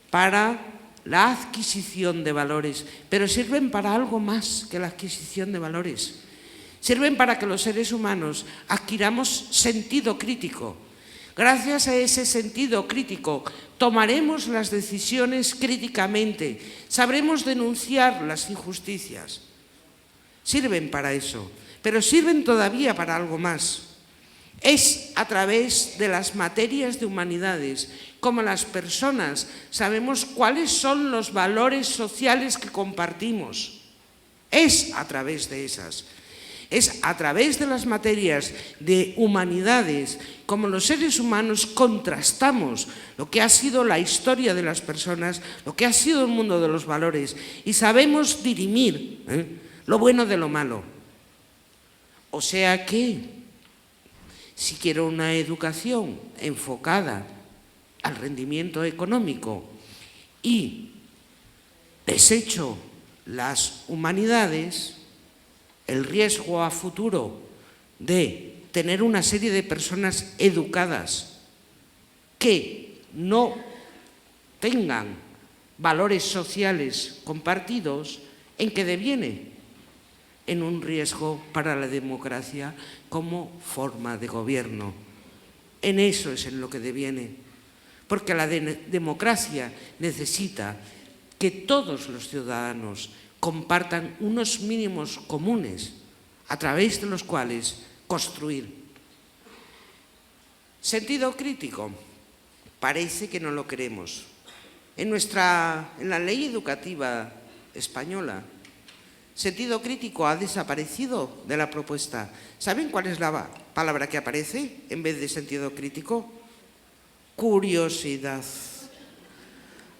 para la adquisición de valores, pero sirven para algo más que la adquisición de valores. Sirven para que los seres humanos adquiramos sentido crítico. Gracias a ese sentido crítico tomaremos las decisiones críticamente, sabremos denunciar las injusticias. Sirven para eso, pero sirven todavía para algo más. Es a través de las materias de humanidades como las personas sabemos cuáles son los valores sociales que compartimos. Es a través de esas. Es a través de las materias de humanidades como los seres humanos contrastamos lo que ha sido la historia de las personas, lo que ha sido el mundo de los valores y sabemos dirimir lo bueno de lo malo. O sea que, si quiero una educación enfocada al rendimiento económico y desecho las humanidades, el riesgo a futuro de tener una serie de personas educadas que no tengan valores sociales compartidos, ¿en qué deviene? En un riesgo para la democracia como forma de gobierno. En eso es en lo que deviene, porque la democracia necesita que todos los ciudadanos compartan unos mínimos comunes a través de los cuales construir. Sentido crítico, parece que no lo queremos. En la ley educativa española, sentido crítico ha desaparecido de la propuesta. ¿Saben cuál es la palabra que aparece en vez de sentido crítico? Curiosidad.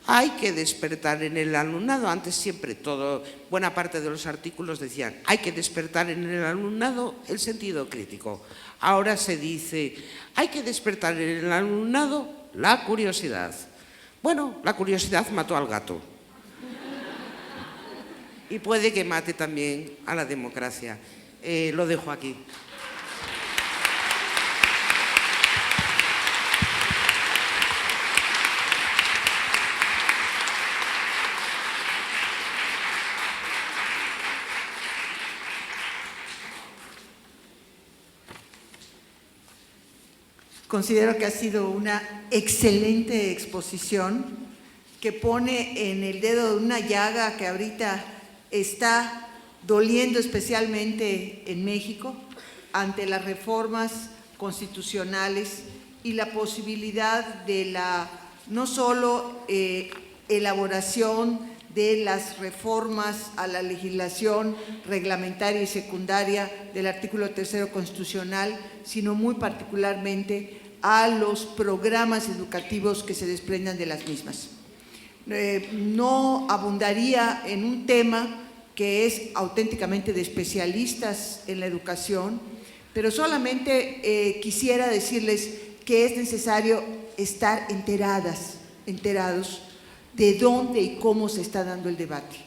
Hay que despertar en el alumnado, antes siempre buena parte de los artículos decían, hay que despertar en el alumnado el sentido crítico. Ahora se dice, hay que despertar en el alumnado la curiosidad. Bueno, la curiosidad mató al gato. Y puede que mate también a la democracia. Lo dejo aquí. Considero que ha sido una excelente exposición que pone en el dedo de una llaga que ahorita está doliendo especialmente en México ante las reformas constitucionales y la posibilidad de no solo elaboración de las reformas a la legislación reglamentaria y secundaria del artículo 3 constitucional, sino muy particularmente a los programas educativos que se desprendan de las mismas. No abundaría en un tema que es auténticamente de especialistas en la educación, pero solamente quisiera decirles que es necesario estar enterados de dónde y cómo se está dando el debate.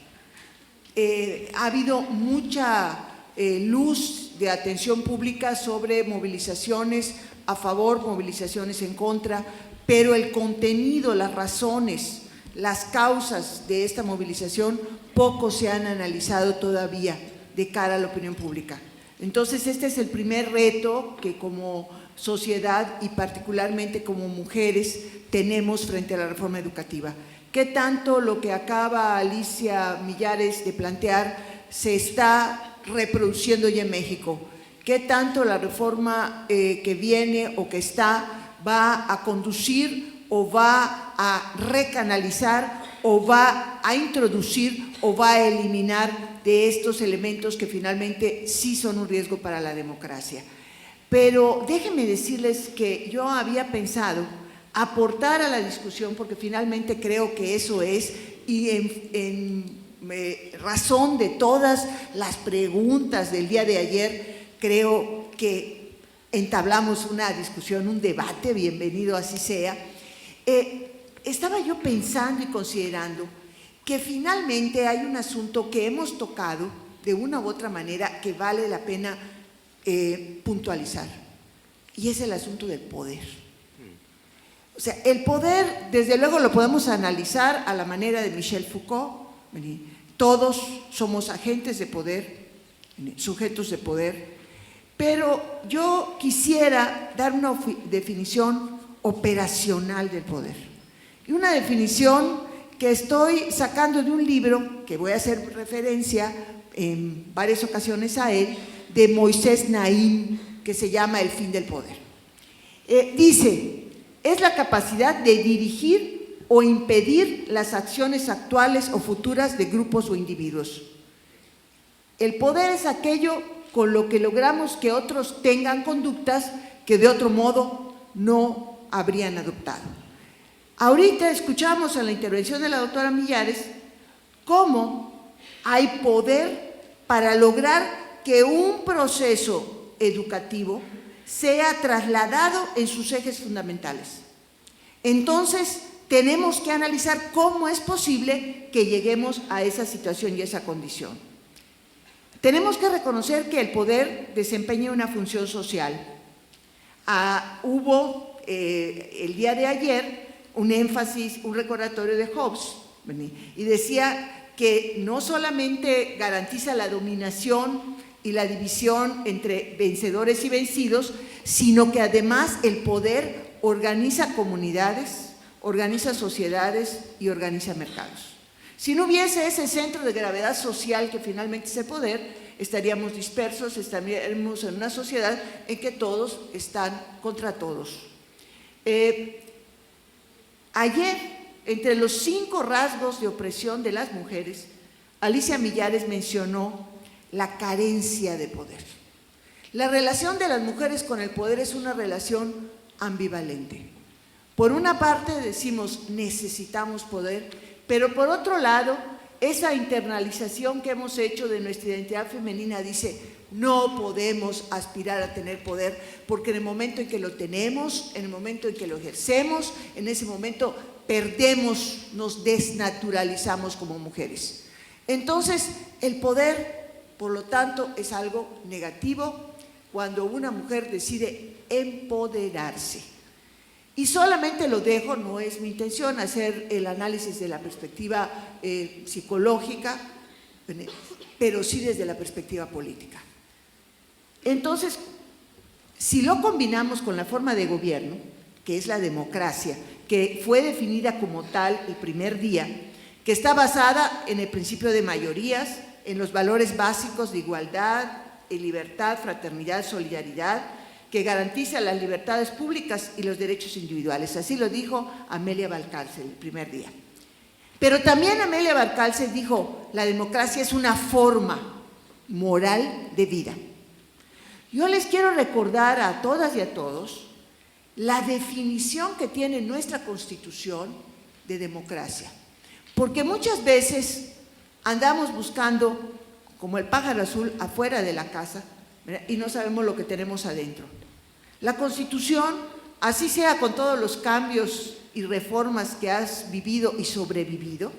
Ha habido mucha luz de atención pública sobre movilizaciones a favor, movilizaciones en contra, pero el contenido, las razones, las causas de esta movilización poco se han analizado todavía de cara a la opinión pública. Entonces, este es el primer reto que como sociedad y particularmente como mujeres tenemos frente a la reforma educativa. ¿Qué tanto lo que acaba Alicia Millares de plantear se está reproduciendo ya en México? ¿Qué tanto la reforma que viene o que está va a conducir o va a recanalizar o va a introducir o va a eliminar de estos elementos que finalmente sí son un riesgo para la democracia? Pero déjenme decirles que yo había pensado aportar a la discusión, porque finalmente creo que eso es, y en razón de todas las preguntas del día de ayer, creo que entablamos una discusión, un debate, bienvenido así sea. Estaba yo pensando y considerando que finalmente hay un asunto que hemos tocado de una u otra manera que vale la pena puntualizar, y es el asunto del poder. O sea, el poder, desde luego, lo podemos analizar a la manera de Michel Foucault. Todos somos agentes de poder, sujetos de poder, pero yo quisiera dar una definición operacional del poder. Y una definición que estoy sacando de un libro, que voy a hacer referencia en varias ocasiones a él, de Moisés Naim, que se llama El fin del poder. Dice: es la capacidad de dirigir o impedir las acciones actuales o futuras de grupos o individuos. El poder es aquello con lo que logramos que otros tengan conductas que de otro modo no habrían adoptado. Ahorita escuchamos en la intervención de la doctora Millares cómo hay poder para lograr que un proceso educativo sea trasladado en sus ejes fundamentales. Entonces, tenemos que analizar cómo es posible que lleguemos a esa situación y esa condición. Tenemos que reconocer que el poder desempeña una función social. Hubo el día de ayer un énfasis, un recordatorio de Hobbes, y decía que no solamente garantiza la dominación y la división entre vencedores y vencidos, sino que además el poder organiza comunidades, organiza sociedades y organiza mercados. Si no hubiese ese centro de gravedad social que finalmente es el poder, estaríamos dispersos, estaríamos en una sociedad en que todos están contra todos. Ayer, entre los 5 rasgos de opresión de las mujeres, Alicia Millares mencionó la carencia de poder. La relación de las mujeres con el poder es una relación ambivalente. Por una parte decimos necesitamos poder, pero por otro lado, esa internalización que hemos hecho de nuestra identidad femenina dice no podemos aspirar a tener poder, porque en el momento en que lo tenemos, en el momento en que lo ejercemos, en ese momento perdemos, nos desnaturalizamos como mujeres. Entonces, el poder, por lo tanto, es algo negativo cuando una mujer decide empoderarse. Y solamente lo dejo, no es mi intención hacer el análisis de la perspectiva psicológica, pero sí desde la perspectiva política. Entonces, si lo combinamos con la forma de gobierno, que es la democracia, que fue definida como tal el primer día, que está basada en el principio de mayorías, en los valores básicos de igualdad, libertad, fraternidad, solidaridad, que garantiza las libertades públicas y los derechos individuales. Así lo dijo Amelia Valcárcel el primer día. Pero también Amelia Valcárcel dijo, la democracia es una forma moral de vida. Yo les quiero recordar a todas y a todos la definición que tiene nuestra Constitución de democracia, porque muchas veces andamos buscando, como el pájaro azul, afuera de la casa, ¿verdad?, y no sabemos lo que tenemos adentro. La Constitución, así sea con todos los cambios y reformas que has vivido y sobrevivido,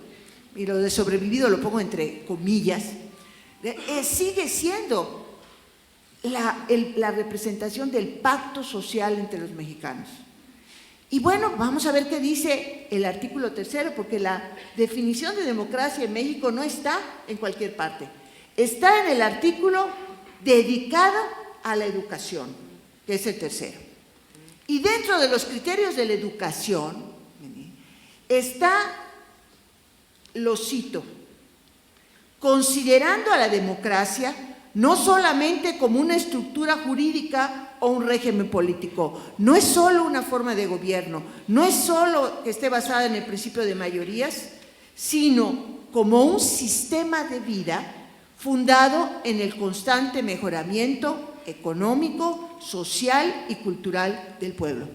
y lo de sobrevivido lo pongo entre comillas, sigue siendo la representación del pacto social entre los mexicanos. Y bueno, vamos a ver qué dice el artículo 3, porque la definición de democracia en México no está en cualquier parte. Está en el artículo dedicado a la educación, que es el 3. Y dentro de los criterios de la educación está, lo cito, considerando a la democracia no solamente como una estructura jurídica o un régimen político, no es solo una forma de gobierno, no es solo que esté basada en el principio de mayorías, sino como un sistema de vida fundado en el constante mejoramiento económico, social y cultural del pueblo.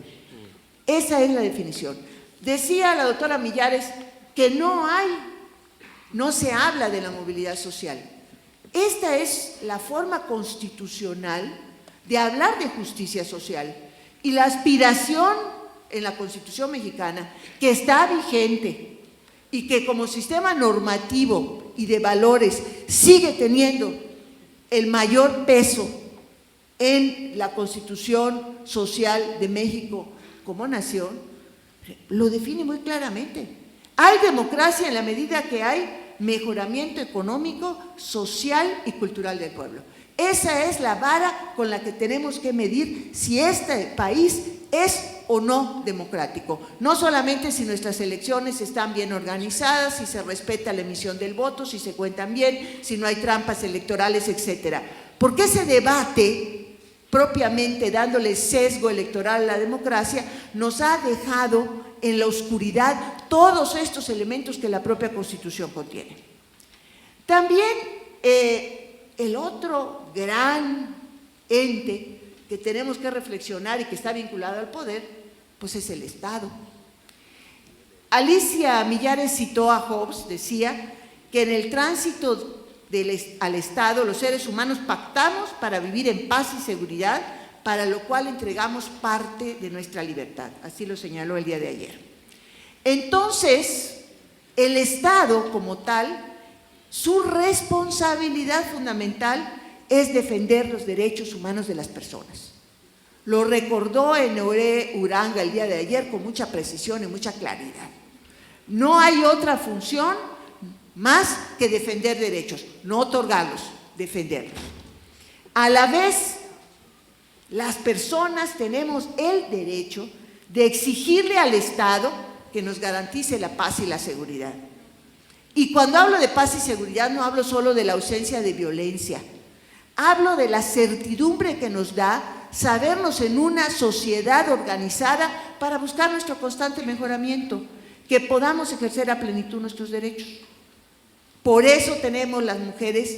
Esa es la definición. Decía la doctora Millares que no se habla de la movilidad social. Esta es la forma constitucional de hablar de justicia social, y la aspiración en la Constitución mexicana, que está vigente y que como sistema normativo y de valores sigue teniendo el mayor peso en la Constitución social de México como nación, lo define muy claramente. Hay democracia en la medida que hay mejoramiento económico, social y cultural del pueblo. Esa es la vara con la que tenemos que medir si este país es o no democrático. No solamente si nuestras elecciones están bien organizadas, si se respeta la emisión del voto, si se cuentan bien, si no hay trampas electorales, etcétera. Porque ese debate, propiamente dándole sesgo electoral a la democracia, nos ha dejado en la oscuridad todos estos elementos que la propia Constitución contiene. También el otro gran ente que tenemos que reflexionar y que está vinculado al poder, pues es el Estado. Alicia Millares citó a Hobbes, decía que en el tránsito al Estado los seres humanos pactamos para vivir en paz y seguridad, para lo cual entregamos parte de nuestra libertad. Así lo señaló el día de ayer. Entonces, el Estado como tal, su responsabilidad fundamental es defender los derechos humanos de las personas. Lo recordó Enore Uranga el día de ayer con mucha precisión y mucha claridad. No hay otra función más que defender derechos, no otorgarlos, defenderlos. A la vez, las personas tenemos el derecho de exigirle al Estado que nos garantice la paz y la seguridad. Y cuando hablo de paz y seguridad no hablo solo de la ausencia de violencia, hablo de la certidumbre que nos da sabernos en una sociedad organizada para buscar nuestro constante mejoramiento, que podamos ejercer a plenitud nuestros derechos. Por eso tenemos las mujeres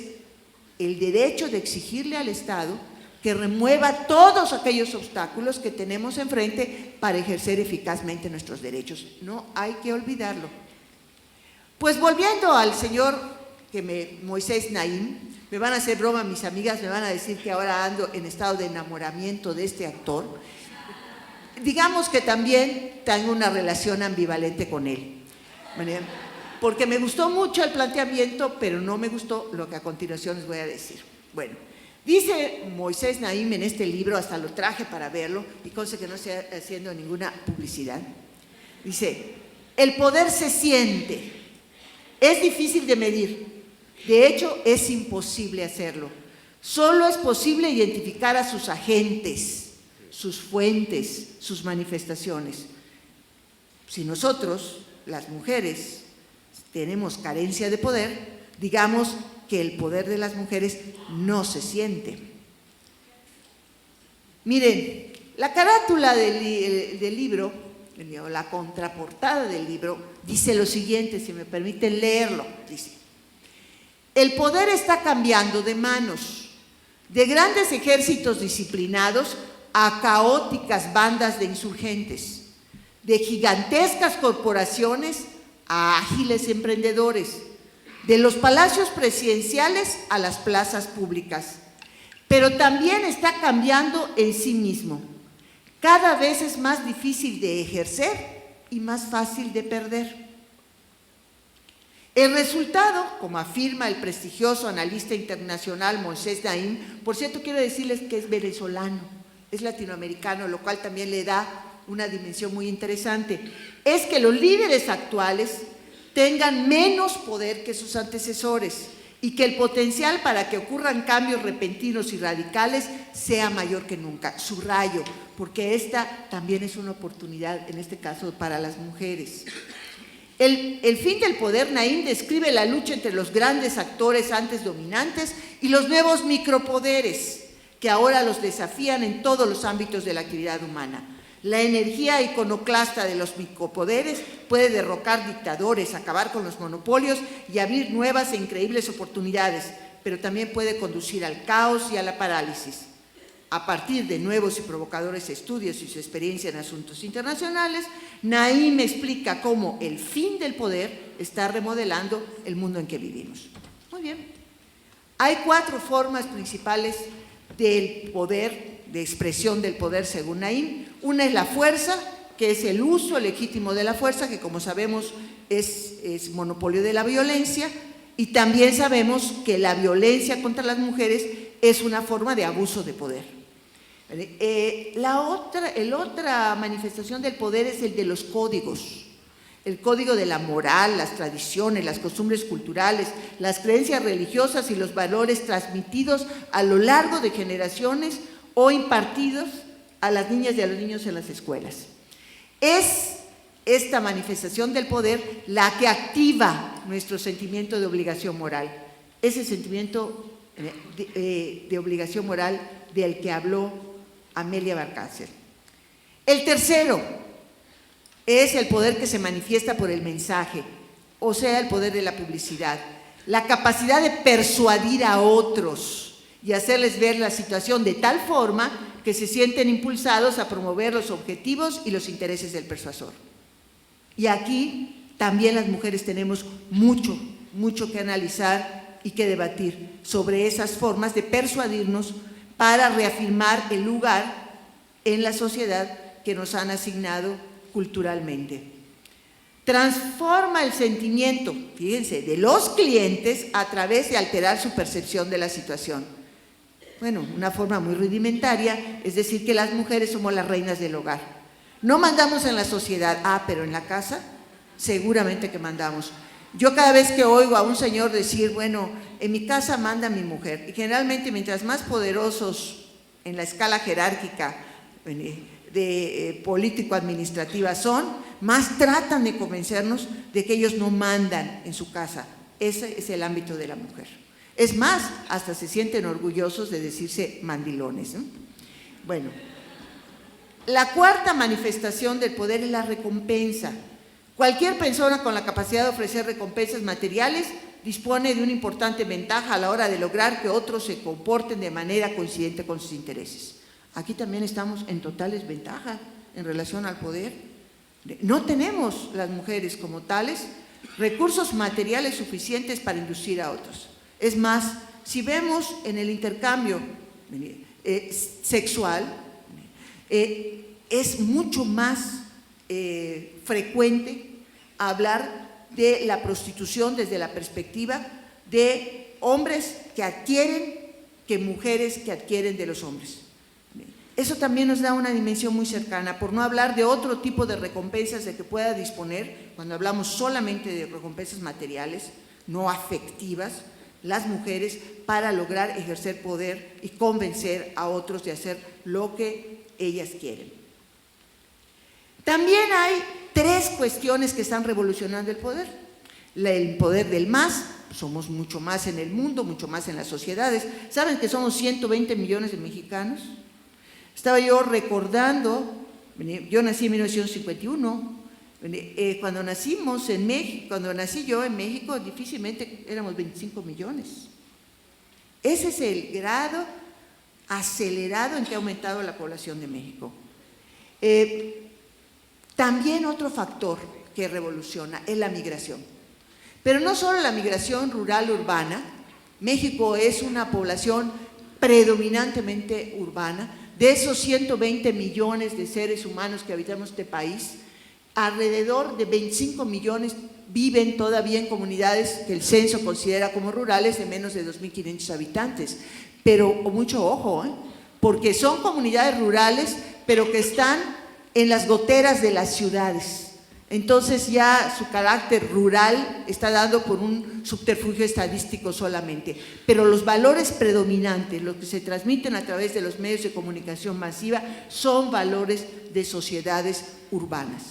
el derecho de exigirle al Estado que remueva todos aquellos obstáculos que tenemos enfrente para ejercer eficazmente nuestros derechos. No hay que olvidarlo. Pues volviendo al señor Moisés Naim, me van a hacer broma mis amigas, me van a decir que ahora ando en estado de enamoramiento de este actor. Digamos que también tengo una relación ambivalente con él, porque me gustó mucho el planteamiento, pero no me gustó lo que a continuación les voy a decir. Bueno, dice Moisés Naim en este libro, hasta lo traje para verlo, y conste que no estoy haciendo ninguna publicidad. Dice, el poder se siente, es difícil de medir, de hecho es imposible hacerlo. Solo es posible identificar a sus agentes, sus fuentes, sus manifestaciones. Si nosotros, las mujeres, tenemos carencia de poder, digamos que el poder de las mujeres no se siente. Miren, la carátula del libro la contraportada del libro, dice lo siguiente, si me permiten leerlo, dice: el poder está cambiando de manos, de grandes ejércitos disciplinados a caóticas bandas de insurgentes, de gigantescas corporaciones a ágiles emprendedores, de los palacios presidenciales a las plazas públicas. Pero también está cambiando en sí mismo. Cada vez es más difícil de ejercer y más fácil de perder. El resultado, como afirma el prestigioso analista internacional Moisés Naim, por cierto quiero decirles que es venezolano, es latinoamericano, lo cual también le da una dimensión muy interesante, es que los líderes actuales tengan menos poder que sus antecesores y que el potencial para que ocurran cambios repentinos y radicales sea mayor que nunca. Subrayo, porque esta también es una oportunidad, en este caso, para las mujeres. El fin del poder, Naim describe la lucha entre los grandes actores antes dominantes y los nuevos micropoderes que ahora los desafían en todos los ámbitos de la actividad humana. La energía iconoclasta de los micropoderes puede derrocar dictadores, acabar con los monopolios y abrir nuevas e increíbles oportunidades, pero también puede conducir al caos y a la parálisis. A partir de nuevos y provocadores estudios y su experiencia en asuntos internacionales, Naim explica cómo el fin del poder está remodelando el mundo en que vivimos. Muy bien. Hay 4 formas principales del poder, de expresión del poder según Naim. Una es la fuerza, que es el uso legítimo de la fuerza, que como sabemos es monopolio de la violencia, y también sabemos que la violencia contra las mujeres es una forma de abuso de poder. Otra manifestación del poder es el de los códigos. El código de la moral, las tradiciones, las costumbres culturales, las creencias religiosas y los valores transmitidos a lo largo de generaciones o impartidos a las niñas y a los niños en las escuelas. Es esta manifestación del poder la que activa nuestro sentimiento de obligación moral. Ese sentimiento de obligación moral del que habló Amelia Valcárcel. El tercero es el poder que se manifiesta por el mensaje, o sea, el poder de la publicidad, la capacidad de persuadir a otros y hacerles ver la situación de tal forma que se sienten impulsados a promover los objetivos y los intereses del persuasor. Y aquí también las mujeres tenemos mucho que analizar y que debatir sobre esas formas de persuadirnos para reafirmar el lugar en la sociedad que nos han asignado culturalmente. Transforma el sentimiento, fíjense, de los clientes a través de alterar su percepción de la situación. Bueno, una forma muy rudimentaria, es decir, que las mujeres somos las reinas del hogar. No mandamos en la sociedad, pero en la casa seguramente que mandamos. Yo cada vez que oigo a un señor decir, bueno, en mi casa manda mi mujer, y generalmente mientras más poderosos en la escala jerárquica de político-administrativa son, más tratan de convencernos de que ellos no mandan en su casa. Ese es el ámbito de la mujer. Es más, hasta se sienten orgullosos de decirse mandilones, ¿no? Bueno, la cuarta manifestación del poder es la recompensa. Cualquier persona con la capacidad de ofrecer recompensas materiales dispone de una importante ventaja a la hora de lograr que otros se comporten de manera coincidente con sus intereses. Aquí también estamos en total desventaja en relación al poder. No tenemos las mujeres como tales recursos materiales suficientes para inducir a otros. Es más, si vemos en el intercambio sexual, es mucho más frecuente hablar de la prostitución desde la perspectiva de hombres que adquieren que mujeres que adquieren de los hombres. Eso también nos da una dimensión muy cercana, por no hablar de otro tipo de recompensas de que pueda disponer, cuando hablamos solamente de recompensas materiales, no afectivas, las mujeres para lograr ejercer poder y convencer a otros de hacer lo que ellas quieren. También hay 3 cuestiones que están revolucionando el poder. El poder del más, somos mucho más en el mundo, mucho más en las sociedades. ¿Saben que somos 120 millones de mexicanos? Estaba yo recordando Yo nací en 1951. Cuando nacimos en México, cuando nací yo en México, difícilmente éramos 25 millones. Ese es el grado acelerado en que ha aumentado la población de México. También otro factor que revoluciona es la migración. Pero no solo la migración rural-urbana. México es una población predominantemente urbana. De esos 120 millones de seres humanos que habitamos este país, alrededor de 25 millones viven todavía en comunidades que el censo considera como rurales de menos de 2.500 habitantes. Pero mucho ojo, porque son comunidades rurales, pero que están en las goteras de las ciudades. Entonces ya su carácter rural está dado por un subterfugio estadístico solamente. Pero los valores predominantes, los que se transmiten a través de los medios de comunicación masiva, son valores de sociedades urbanas.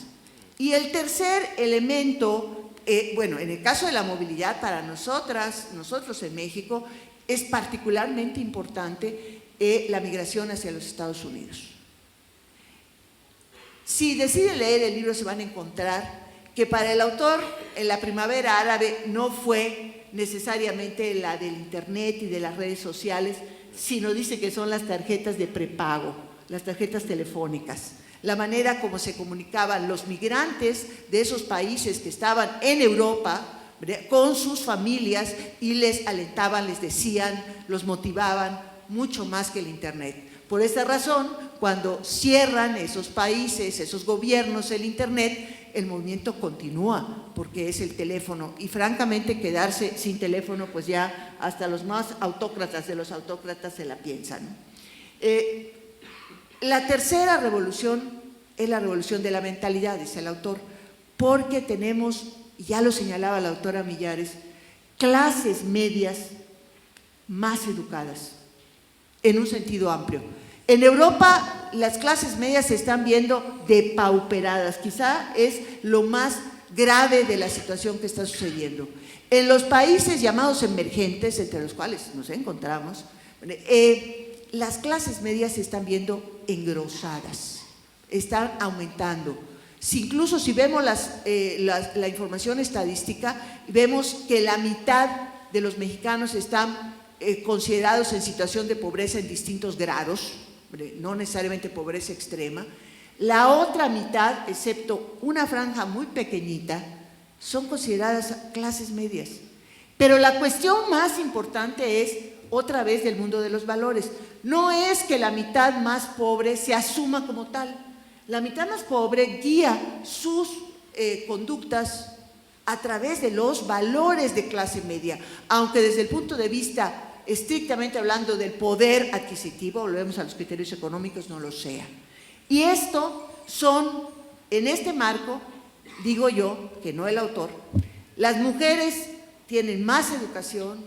Y el tercer elemento, bueno, en el caso de la movilidad, para nosotros en México, es particularmente importante la migración hacia los Estados Unidos. Si deciden leer el libro, se van a encontrar que para el autor la primavera árabe no fue necesariamente la del internet y de las redes sociales, sino dice que son las tarjetas de prepago, las tarjetas telefónicas, la manera como se comunicaban los migrantes de esos países que estaban en Europa con sus familias y les alentaban, les decían, los motivaban mucho más que el internet. Por esa razón, cuando cierran esos países, esos gobiernos, el internet, el movimiento continúa, porque es el teléfono. Y francamente, quedarse sin teléfono, pues ya hasta los más autócratas de los autócratas se la piensan. La tercera revolución es la revolución de la mentalidad, dice el autor, porque tenemos, ya lo señalaba la autora Millares, clases medias más educadas, en un sentido amplio. En Europa las clases medias se están viendo depauperadas, quizá es lo más grave de la situación que está sucediendo. En los países llamados emergentes, entre los cuales nos encontramos, las clases medias se están viendo engrosadas, están aumentando. Incluso si vemos la información estadística, vemos que la mitad de los mexicanos están considerados en situación de pobreza en distintos grados, no necesariamente pobreza extrema. La otra mitad, excepto una franja muy pequeñita, son consideradas clases medias. Pero la cuestión más importante es, otra vez, del mundo de los valores. No es que la mitad más pobre se asuma como tal. La mitad más pobre guía sus conductas a través de los valores de clase media, aunque desde el punto de vista estrictamente hablando del poder adquisitivo, volvemos a los criterios económicos, no lo sea. Y esto son, en este marco, digo yo, que no el autor, las mujeres tienen más educación,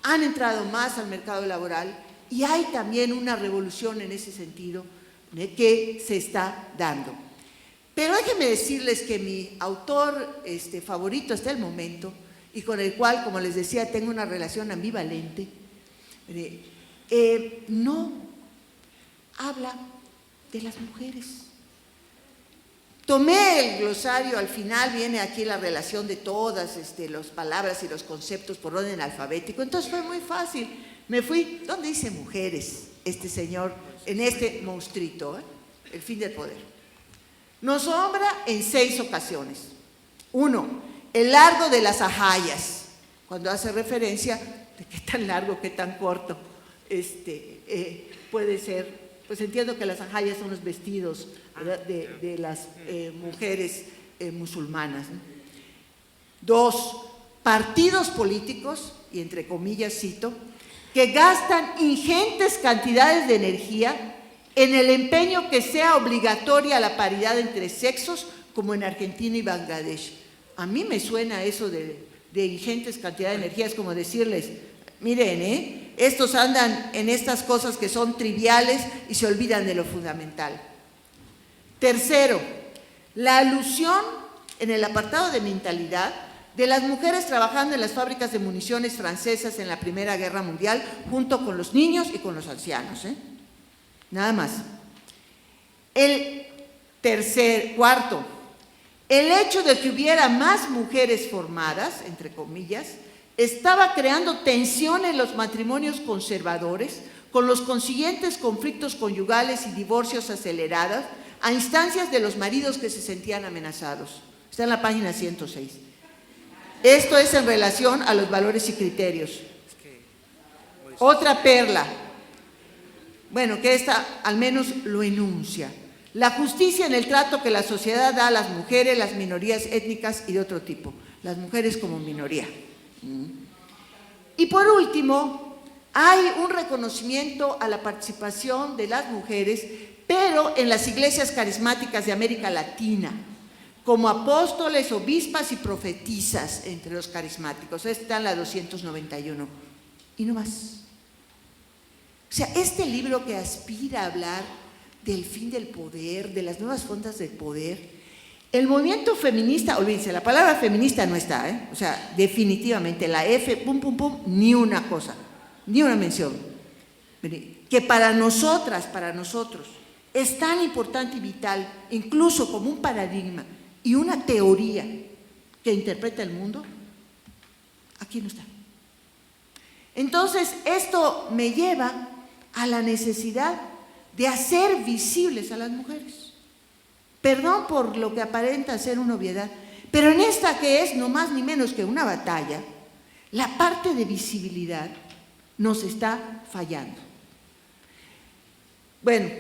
han entrado más al mercado laboral y hay también una revolución en ese sentido que se está dando. Pero déjenme decirles que mi autor favorito hasta el momento, y con el cual, como les decía, tengo una relación ambivalente, no habla de las mujeres. Tomé el glosario, al final viene aquí la relación de todas las palabras y los conceptos por orden alfabético, entonces fue muy fácil. Me fui, ¿dónde dice mujeres este señor en este monstruito? El fin del poder. Nos nombra en 6 ocasiones. 1, el largo de las ajayas, cuando hace referencia de qué tan largo, qué tan corto puede ser. Pues entiendo que las ajayas son los vestidos de las mujeres musulmanas. 2, partidos políticos, y entre comillas cito, que gastan ingentes cantidades de energía en el empeño que sea obligatoria la paridad entre sexos, como en Argentina y Bangladesh. A mí me suena eso de ingentes cantidades de energía, es como decirles, miren, estos andan en estas cosas que son triviales y se olvidan de lo fundamental. 3, la alusión en el apartado de mentalidad de las mujeres trabajando en las fábricas de municiones francesas en la Primera Guerra Mundial, junto con los niños y con los ancianos. Nada más. El Cuarto, el hecho de que hubiera más mujeres formadas, entre comillas, estaba creando tensión en los matrimonios conservadores, con los consiguientes conflictos conyugales y divorcios acelerados a instancias de los maridos que se sentían amenazados. Está en la página 106. Esto es en relación a los valores y criterios. Otra perla, bueno, que esta al menos lo enuncia. La justicia en el trato que la sociedad da a las mujeres, las minorías étnicas y de otro tipo. Las mujeres como minoría. Y por último, hay un reconocimiento a la participación de las mujeres, pero en las iglesias carismáticas de América Latina, como apóstoles, obispas y profetisas entre los carismáticos. Esta está en la 291. Y no más. O sea, este libro que aspira a hablar del fin del poder, de las nuevas formas del poder, el movimiento feminista, olvídense, la palabra feminista no está, o sea, definitivamente la F, pum, pum, pum, ni una cosa, ni una mención. Que para nosotras, para nosotros, es tan importante y vital, incluso como un paradigma y una teoría que interpreta el mundo, aquí no está. Entonces, esto me lleva a la necesidad de hacer visibles a las mujeres. Perdón por lo que aparenta ser una obviedad, pero en esta que es no más ni menos que una batalla, la parte de visibilidad nos está fallando. Bueno,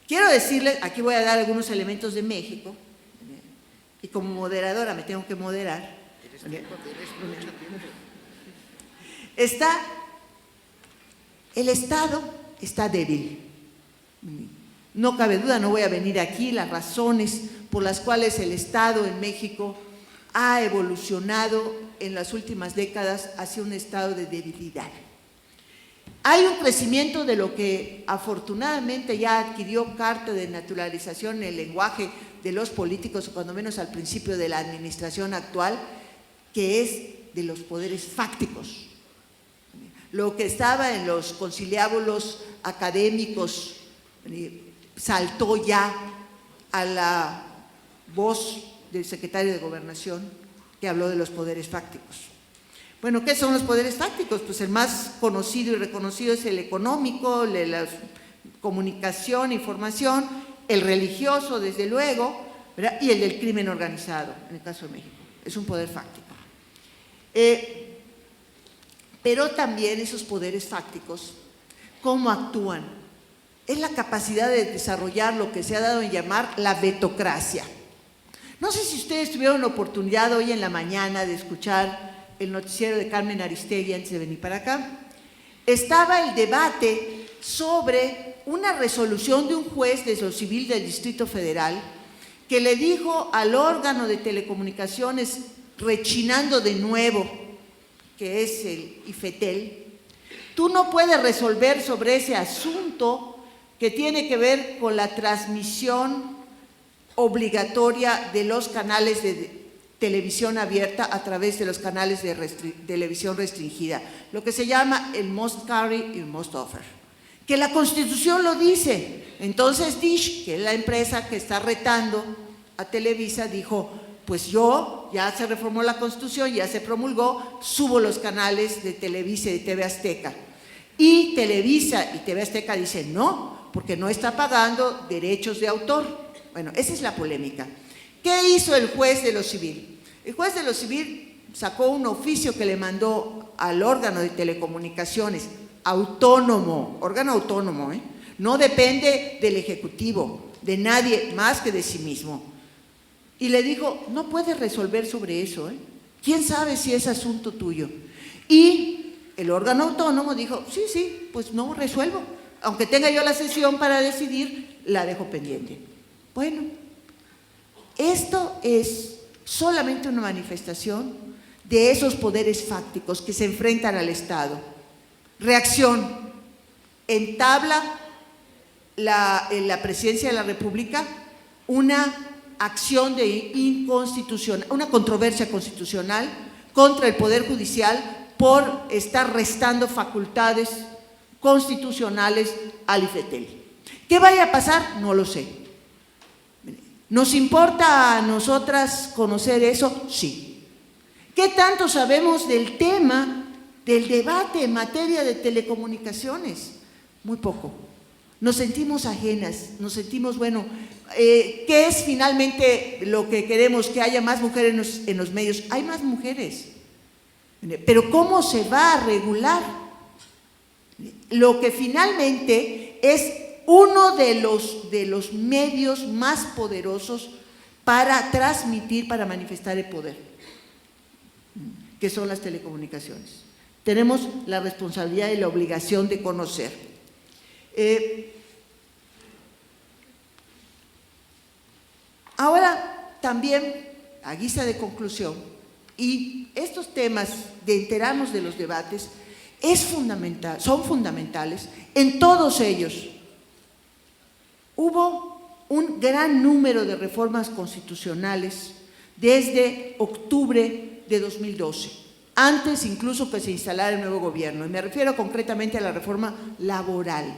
quiero decirles, aquí voy a dar algunos elementos de México, y como moderadora me tengo que moderar. El Estado está débil. No cabe duda, no voy a venir aquí, las razones por las cuales el Estado en México ha evolucionado en las últimas décadas hacia un estado de debilidad. Hay un crecimiento de lo que afortunadamente ya adquirió carta de naturalización en el lenguaje de los políticos, cuando menos al principio de la administración actual, que es de los poderes fácticos. Lo que estaba en los conciliábulos académicos saltó ya a la voz del secretario de Gobernación, que habló de los poderes fácticos. Bueno, ¿qué son los poderes fácticos? Pues el más conocido y reconocido es el económico, el de la comunicación, información, el religioso, desde luego, ¿verdad? Y el del crimen organizado, en el caso de México. Es un poder fáctico. Pero también esos poderes fácticos, ¿cómo actúan? Es la capacidad de desarrollar lo que se ha dado en llamar la vetocracia. No sé si ustedes tuvieron la oportunidad hoy en la mañana de escuchar el noticiero de Carmen Aristegui antes de venir para acá. Estaba el debate sobre una resolución de un juez de lo civil del Distrito Federal que le dijo al órgano de telecomunicaciones, rechinando de nuevo, que es el IFETEL, tú no puedes resolver sobre ese asunto que tiene que ver con la transmisión obligatoria de los canales de televisión abierta a través de los canales de televisión restringida, lo que se llama el must carry y el must offer, que la Constitución lo dice. Entonces Dish, que es la empresa que está retando a Televisa, dijo, pues yo, ya se reformó la Constitución, ya se promulgó, subo los canales de Televisa y de TV Azteca. Y Televisa y TV Azteca dicen no, porque no está pagando derechos de autor. Bueno, esa es la polémica. ¿Qué hizo el juez de lo civil? El juez de lo civil sacó un oficio que le mandó al órgano de telecomunicaciones, autónomo, órgano autónomo, no depende del Ejecutivo, de nadie más que de sí mismo. Y le dijo, no puedes resolver sobre eso, ¿quién sabe si es asunto tuyo? Y el órgano autónomo dijo, sí, pues no resuelvo. Aunque tenga yo la sesión para decidir, la dejo pendiente. Bueno, esto es solamente una manifestación de esos poderes fácticos que se enfrentan al Estado. Reacción, entabla en la Presidencia de la República una acción de inconstitucional, una controversia constitucional contra el Poder Judicial por estar restando facultades constitucionales al IFETEL. ¿Qué vaya a pasar? No lo sé. ¿Nos importa a nosotras conocer eso? Sí. ¿Qué tanto sabemos del tema, del debate en materia de telecomunicaciones? Muy poco. Nos sentimos ajenas, nos sentimos, bueno, ¿qué es finalmente lo que queremos? Que haya más mujeres en los medios. Hay más mujeres, pero ¿cómo se va a regular? Lo que finalmente es uno de los medios más poderosos para transmitir, para manifestar el poder, que son las telecomunicaciones. Tenemos la responsabilidad y la obligación de conocer. Ahora también, a guisa de conclusión, y estos temas de enterarnos de los debates son fundamentales. En todos ellos hubo un gran número de reformas constitucionales desde octubre de 2012, antes incluso que se instalara el nuevo gobierno, y me refiero concretamente a la reforma laboral.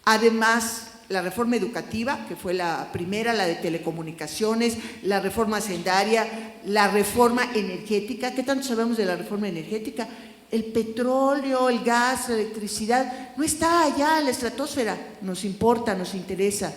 Además, la reforma educativa, que fue la primera, la de telecomunicaciones, la reforma hacendaria, la reforma energética. ¿Qué tanto sabemos de la reforma energética? El petróleo, el gas, la electricidad, no está allá en la estratosfera, nos importa, nos interesa.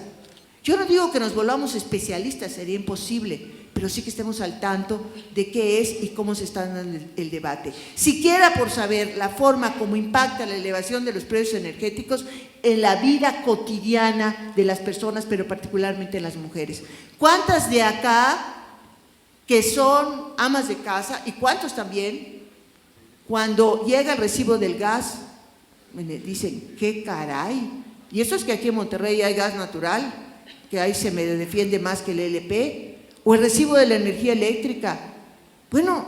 Yo no digo que nos volvamos especialistas, sería imposible, pero sí que estemos al tanto de qué es y cómo se está dando el debate. Siquiera por saber la forma como impacta la elevación de los precios energéticos en la vida cotidiana de las personas, pero particularmente en las mujeres. ¿Cuántas de acá que son amas de casa y cuántos también, cuando llega el recibo del gas, dicen, qué caray? Y eso es que aquí en Monterrey hay gas natural, que ahí se me defiende más que el LP, o el recibo de la energía eléctrica. Bueno,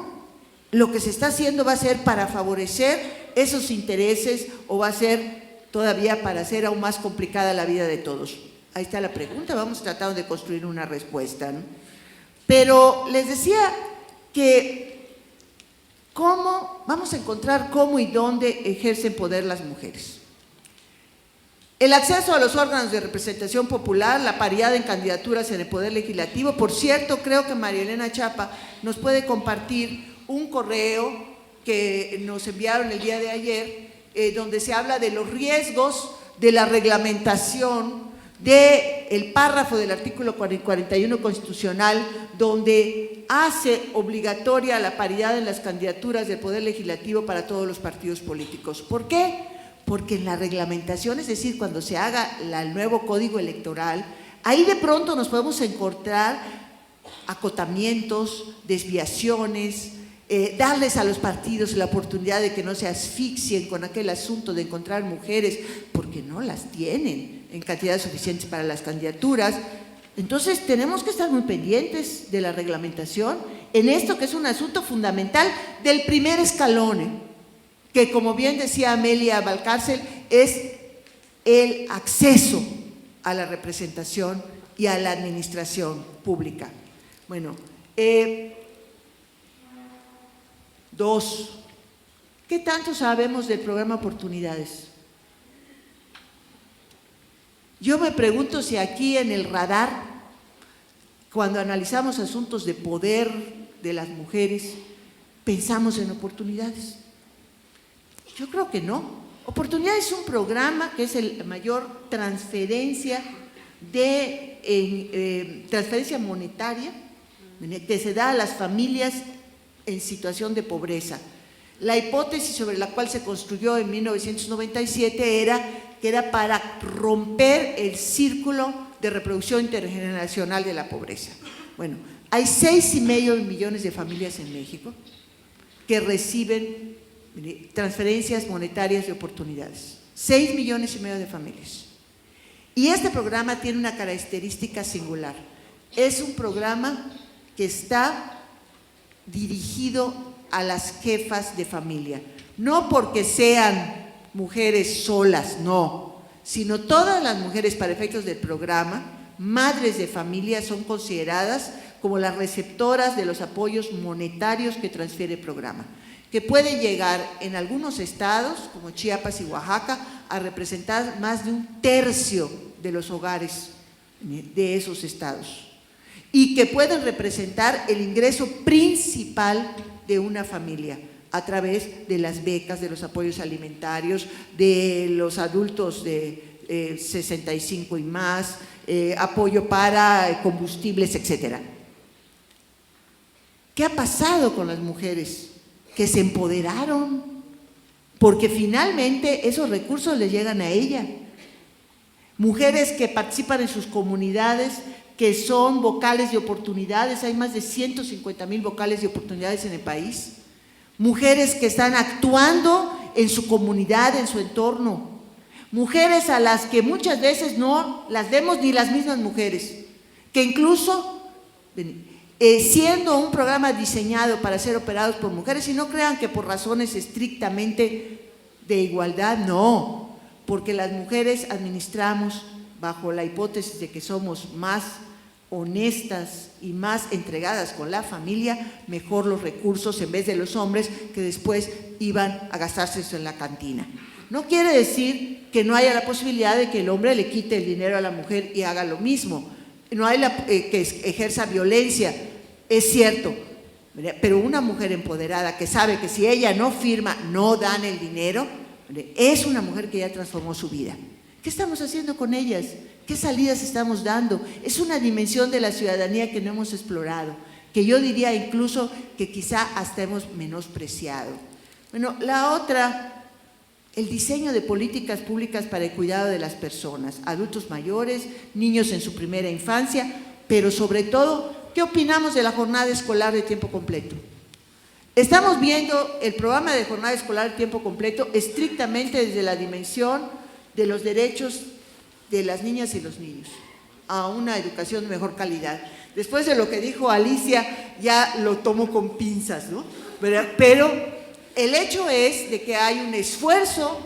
lo que se está haciendo va a ser para favorecer esos intereses o va a ser todavía para hacer aún más complicada la vida de todos. Ahí está la pregunta, vamos tratando de construir una respuesta, ¿no? Pero les decía que vamos a encontrar cómo y dónde ejercen poder las mujeres. El acceso a los órganos de representación popular, la paridad en candidaturas en el Poder Legislativo. Por cierto, creo que María Elena Chapa nos puede compartir un correo que nos enviaron el día de ayer, donde se habla de los riesgos de la reglamentación del párrafo del artículo 41 constitucional, donde hace obligatoria la paridad en las candidaturas del Poder Legislativo para todos los partidos políticos. ¿Por qué? Porque en la reglamentación, es decir, cuando se haga el nuevo código electoral, ahí de pronto nos podemos encontrar acotamientos, desviaciones, darles a los partidos la oportunidad de que no se asfixien con aquel asunto de encontrar mujeres, porque no las tienen en cantidades suficientes para las candidaturas. Entonces tenemos que estar muy pendientes de la reglamentación en esto que es un asunto fundamental del primer escalón, que como bien decía Amelia Valcárcel, es el acceso a la representación y a la administración pública. Bueno, dos, ¿qué tanto sabemos del programa Oportunidades? Yo me pregunto si aquí en el radar, cuando analizamos asuntos de poder de las mujeres, pensamos en oportunidades. Yo creo que no. Oportunidades es un programa que es la mayor transferencia transferencia monetaria que se da a las familias en situación de pobreza. La hipótesis sobre la cual se construyó en 1997 era que era para romper el círculo de reproducción intergeneracional de la pobreza. Bueno, hay 6,5 millones de familias en México que reciben transferencias monetarias de oportunidades. 6,5 millones de familias. Y este programa tiene una característica singular. Es un programa que está dirigido a las jefas de familia. No porque sean mujeres solas, no, sino todas las mujeres, para efectos del programa, madres de familia, son consideradas como las receptoras de los apoyos monetarios que transfiere el programa, que pueden llegar en algunos estados, como Chiapas y Oaxaca, a representar más de 1/3 de los hogares de esos estados y que pueden representar el ingreso principal de una familia a través de las becas, de los apoyos alimentarios, de los adultos de 65 y más, apoyo para combustibles, etcétera. ¿Qué ha pasado con las mujeres? Que se empoderaron, porque finalmente esos recursos les llegan a ella. Mujeres que participan en sus comunidades, que son vocales de oportunidades, hay más de 150,000 vocales de oportunidades en el país. Mujeres que están actuando en su comunidad, en su entorno. Mujeres a las que muchas veces no las vemos ni las mismas mujeres, que incluso siendo un programa diseñado para ser operados por mujeres, y no crean que por razones estrictamente de igualdad, no, porque las mujeres administramos bajo la hipótesis de que somos más honestas y más entregadas con la familia, mejor los recursos en vez de los hombres que después iban a gastarse eso en la cantina. No quiere decir que no haya la posibilidad de que el hombre le quite el dinero a la mujer y haga lo mismo. No hay que ejerza violencia, es cierto, pero una mujer empoderada que sabe que si ella no firma, no dan el dinero, es una mujer que ya transformó su vida. ¿Qué estamos haciendo con ellas? ¿Qué salidas estamos dando? Es una dimensión de la ciudadanía que no hemos explorado, que yo diría incluso que quizá hasta hemos menospreciado. Bueno, la otra, el diseño de políticas públicas para el cuidado de las personas, adultos mayores, niños en su primera infancia, pero sobre todo, ¿qué opinamos de la jornada escolar de tiempo completo? Estamos viendo el programa de jornada escolar de tiempo completo estrictamente desde la dimensión de los derechos de las niñas y los niños a una educación de mejor calidad. Después de lo que dijo Alicia, ya lo tomo con pinzas, ¿no? Pero el hecho es de que hay un esfuerzo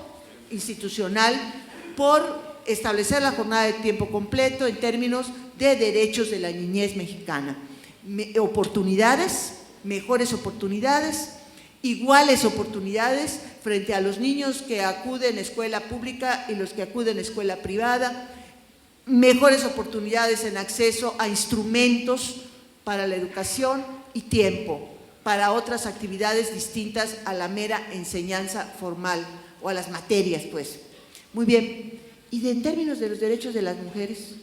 institucional por establecer la jornada de tiempo completo en términos de derechos de la niñez mexicana. Oportunidades, mejores oportunidades, iguales oportunidades frente a los niños que acuden a escuela pública y los que acuden a escuela privada, mejores oportunidades en acceso a instrumentos para la educación y tiempo para otras actividades distintas a la mera enseñanza formal o a las materias, pues. Muy bien, y en términos de los derechos de las mujeres,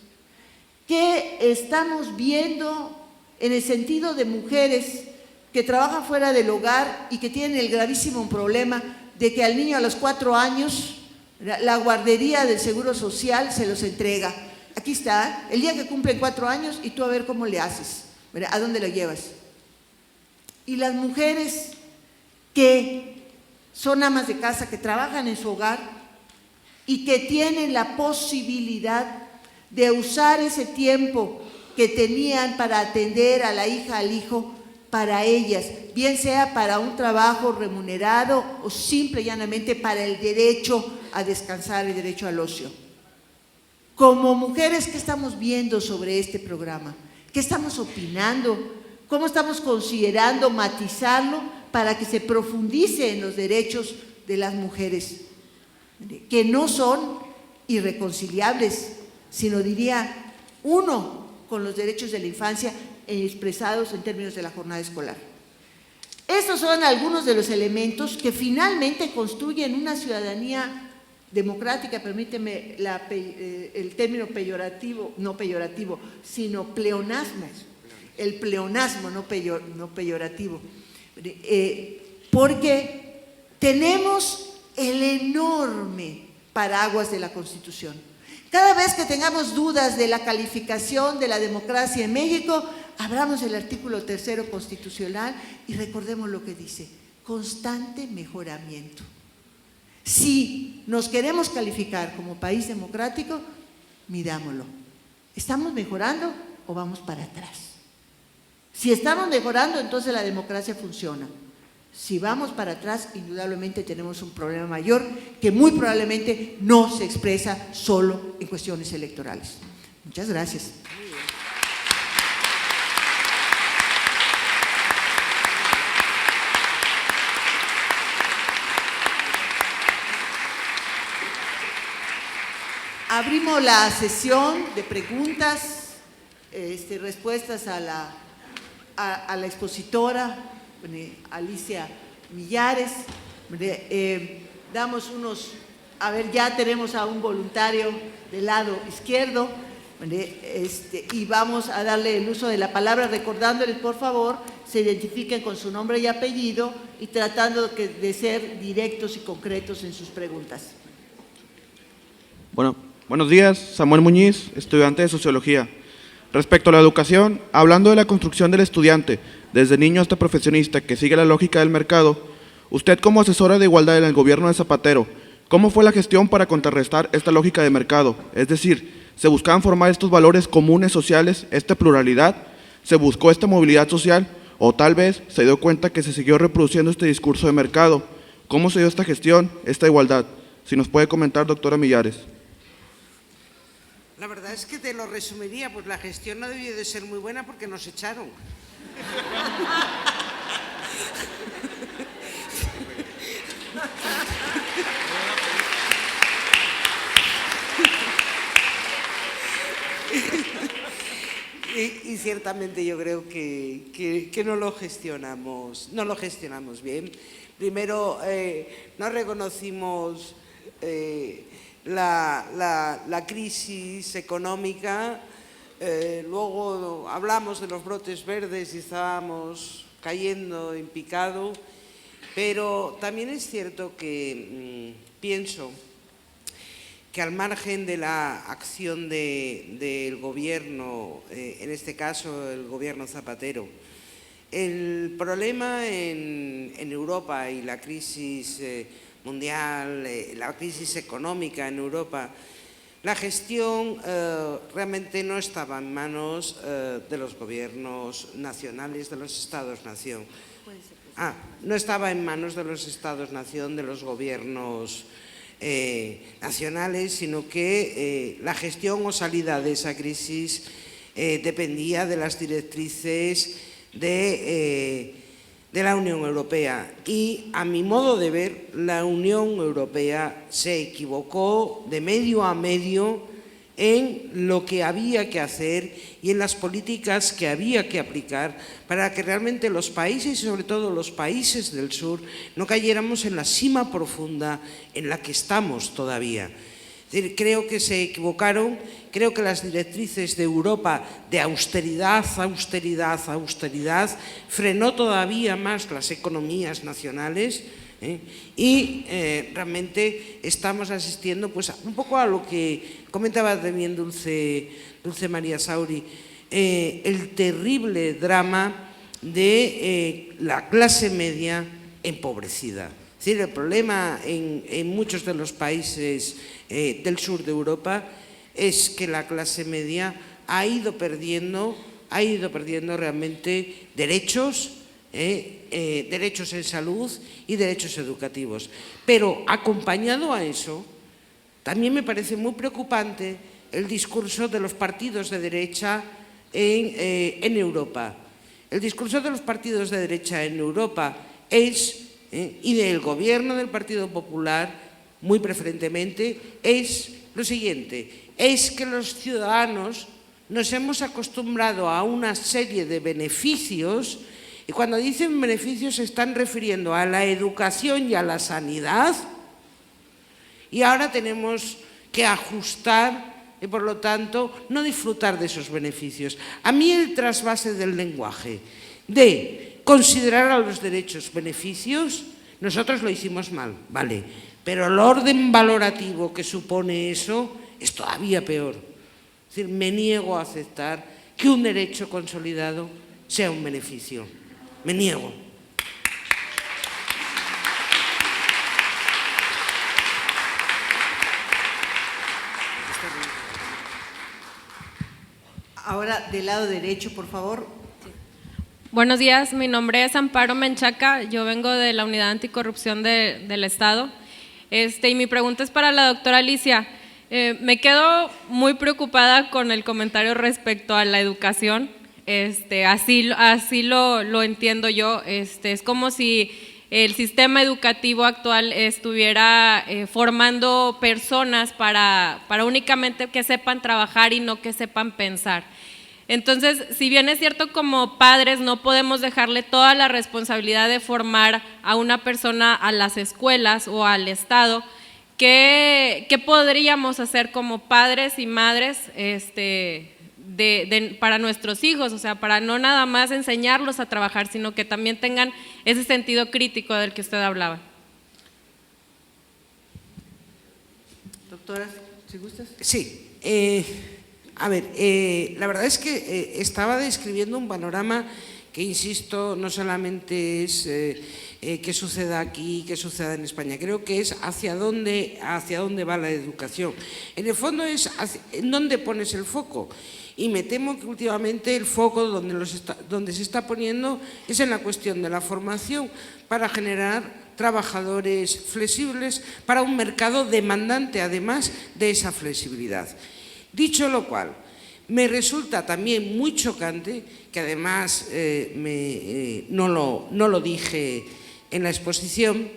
¿qué estamos viendo en el sentido de mujeres que trabajan fuera del hogar y que tienen el gravísimo problema de que al niño a los 4 años la guardería del Seguro Social se los entrega? Aquí está, el día que cumplen 4 años y tú a ver cómo le haces, ¿verdad? ¿A dónde lo llevas? Y las mujeres que son amas de casa, que trabajan en su hogar y que tienen la posibilidad de usar ese tiempo que tenían para atender a la hija, al hijo, para ellas, bien sea para un trabajo remunerado o simple y llanamente para el derecho a descansar, el derecho al ocio. Como mujeres, ¿qué estamos viendo sobre este programa? ¿Qué estamos opinando? ¿Cómo estamos considerando matizarlo para que se profundice en los derechos de las mujeres? Que no son irreconciliables, sino diría uno con los derechos de la infancia expresados en términos de la jornada escolar. Estos son algunos de los elementos que finalmente construyen una ciudadanía democrática, permíteme el término peyorativo, no peyorativo, sino pleonasmo, el pleonasmo, no peyorativo, porque tenemos el enorme paraguas de la Constitución. Cada vez que tengamos dudas de la calificación de la democracia en México, abramos el artículo 3 constitucional y recordemos lo que dice: constante mejoramiento. Si nos queremos calificar como país democrático, mirámoslo. ¿Estamos mejorando o vamos para atrás? Si estamos mejorando, entonces la democracia funciona. Si vamos para atrás, indudablemente tenemos un problema mayor que muy probablemente no se expresa solo en cuestiones electorales. Muchas gracias. Abrimos la sesión de preguntas, respuestas a la expositora, Alicia Millares. Damos unos, a ver, ya tenemos a un voluntario del lado izquierdo, y vamos a darle el uso de la palabra, recordándoles, por favor, se identifiquen con su nombre y apellido y tratando de ser directos y concretos en sus preguntas. Bueno, buenos días, Samuel Muñiz, estudiante de Sociología. Respecto a la educación, hablando de la construcción del estudiante, desde niño hasta profesionista, que sigue la lógica del mercado, usted como asesora de igualdad en el gobierno de Zapatero, ¿cómo fue la gestión para contrarrestar esta lógica de mercado? Es decir, ¿se buscaban formar estos valores comunes sociales, esta pluralidad? ¿Se buscó esta movilidad social? ¿O tal vez se dio cuenta que se siguió reproduciendo este discurso de mercado? ¿Cómo se dio esta gestión, esta igualdad? Si nos puede comentar, doctora Millares. La verdad es que te lo resumiría, pues la gestión no debió de ser muy buena porque nos echaron. Y ciertamente yo creo que no lo gestionamos bien. Primero, no reconocimos la crisis económica, luego hablamos de los brotes verdes y estábamos cayendo en picado, pero también es cierto que pienso que al margen de la acción del gobierno, en este caso el gobierno Zapatero, el problema en Europa y la crisis mundial, la crisis económica en Europa, la gestión realmente no estaba en manos de los gobiernos nacionales, de los Estados-nación. No estaba en manos de los Estados-nación, de los gobiernos nacionales, sino que la gestión o salida de esa crisis dependía de las directrices de la Unión Europea. Y a mi modo de ver, la Unión Europea se equivocó de medio a medio en lo que había que hacer y en las políticas que había que aplicar para que realmente los países, y sobre todo los países del sur, no cayéramos en la sima profunda en la que estamos todavía. Es decir, creo que se equivocaron, creo que las directrices de Europa de austeridad, austeridad, austeridad, frenó todavía más las economías nacionales. Y realmente estamos asistiendo pues un poco a lo que comentaba también Dulce María Sauri, el terrible drama de la clase media empobrecida. Es decir, el problema en muchos de los países del sur de Europa es que la clase media ha ido perdiendo realmente derechos, derechos en salud y derechos educativos. Pero acompañado a eso, también me parece muy preocupante el discurso de los partidos de derecha en Europa. El discurso de los partidos de derecha en Europa y del gobierno del Partido Popular, muy preferentemente, es lo siguiente: es que los ciudadanos nos hemos acostumbrado a una serie de beneficios. Y cuando dicen beneficios se están refiriendo a la educación y a la sanidad, y ahora tenemos que ajustar y por lo tanto no disfrutar de esos beneficios. A mí el trasvase del lenguaje de considerar a los derechos beneficios, nosotros lo hicimos mal, vale, pero el orden valorativo que supone eso es todavía peor. Es decir, me niego a aceptar que un derecho consolidado sea un beneficio. Me niego. Ahora, del lado derecho, por favor. Buenos días, mi nombre es Amparo Menchaca, yo vengo de la Unidad Anticorrupción del Estado. Y mi pregunta es para la doctora Alicia. Me quedo muy preocupada con el comentario respecto a la educación. Así lo entiendo yo. Es como si el sistema educativo actual estuviera formando personas para únicamente que sepan trabajar y no que sepan pensar. Entonces, si bien es cierto, como padres no podemos dejarle toda la responsabilidad de formar a una persona a las escuelas o al Estado, ¿qué podríamos hacer como padres y madres para nuestros hijos? O sea, para no nada más enseñarlos a trabajar, sino que también tengan ese sentido crítico del que usted hablaba. Doctora, si gustas. Sí. A ver, la verdad es que estaba describiendo un panorama que, insisto, no solamente es que suceda aquí, que suceda en España, creo que es hacia dónde va la educación. En el fondo es en dónde pones el foco. Y me temo que últimamente el foco donde se está poniendo es en la cuestión de la formación para generar trabajadores flexibles para un mercado demandante, además de esa flexibilidad. Dicho lo cual, me resulta también muy chocante, que además no lo dije en la exposición,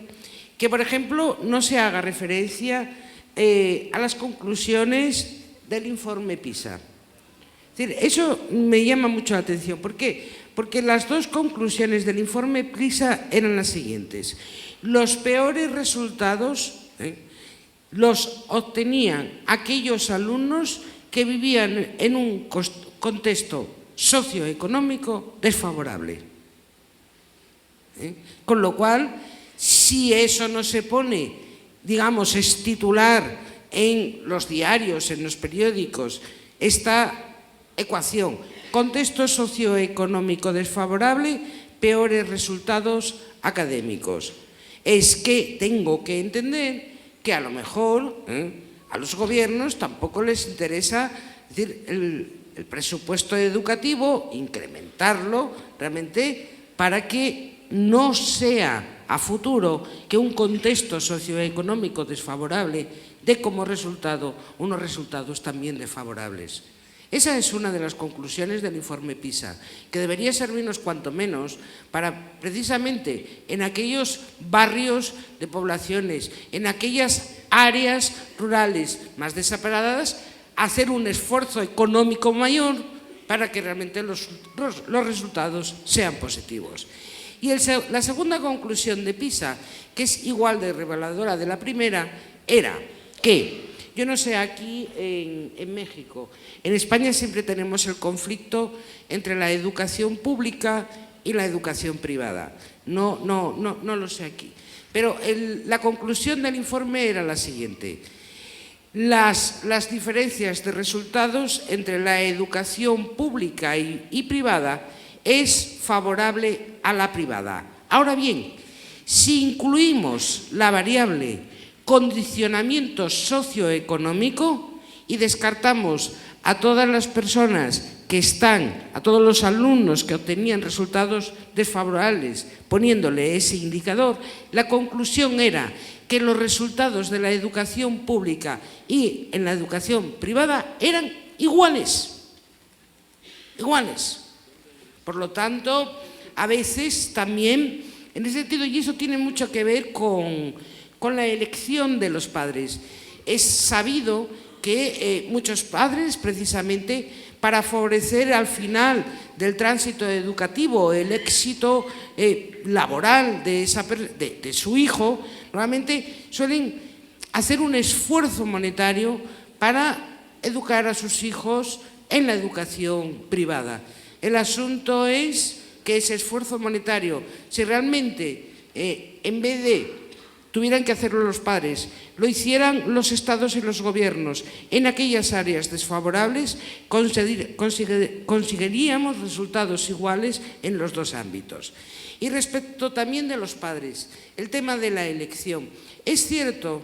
que, por ejemplo, no se haga referencia a las conclusiones del informe PISA. Es decir, eso me llama mucho la atención. ¿Por qué? Porque las dos conclusiones del informe PISA eran las siguientes. Los peores resultados los obtenían aquellos alumnos que vivían en un contexto socioeconómico desfavorable. Con lo cual, si eso no se pone, digamos, es titular en los diarios, en los periódicos, esta ecuación, contexto socioeconómico desfavorable, peores resultados académicos. Es que tengo que entender que a lo mejor a los gobiernos tampoco les interesa, es decir, el presupuesto educativo, incrementarlo realmente para que no sea a futuro que un contexto socioeconómico desfavorable dé como resultado unos resultados también desfavorables. Esa es una de las conclusiones del informe PISA, que debería servirnos cuanto menos para precisamente en aquellos barrios de poblaciones, en aquellas áreas rurales más desamparadas, hacer un esfuerzo económico mayor para que realmente los resultados sean positivos. Y la segunda conclusión de PISA, que es igual de reveladora de la primera, era que, yo no sé, aquí en México, en España siempre tenemos el conflicto entre la educación pública y la educación privada. No lo sé aquí. Pero la conclusión del informe era la siguiente. Las diferencias de resultados entre la educación pública y privada es favorable a la privada. Ahora bien, si incluimos la variable condicionamiento socioeconómico y descartamos a todas las personas a todos los alumnos que obtenían resultados desfavorables, poniéndole ese indicador, la conclusión era que los resultados de la educación pública y en la educación privada eran iguales. Iguales. Por lo tanto, a veces también, en ese sentido, y eso tiene mucho que ver con la elección de los padres. Es sabido que muchos padres, precisamente para favorecer al final del tránsito educativo el éxito laboral de su hijo, normalmente suelen hacer un esfuerzo monetario para educar a sus hijos en la educación privada. El asunto es que ese esfuerzo monetario, si realmente en vez de tuvieran que hacerlo los padres, lo hicieran los estados y los gobiernos en aquellas áreas desfavorables, conseguiríamos resultados iguales en los dos ámbitos. Y respecto también de los padres, el tema de la elección. Es cierto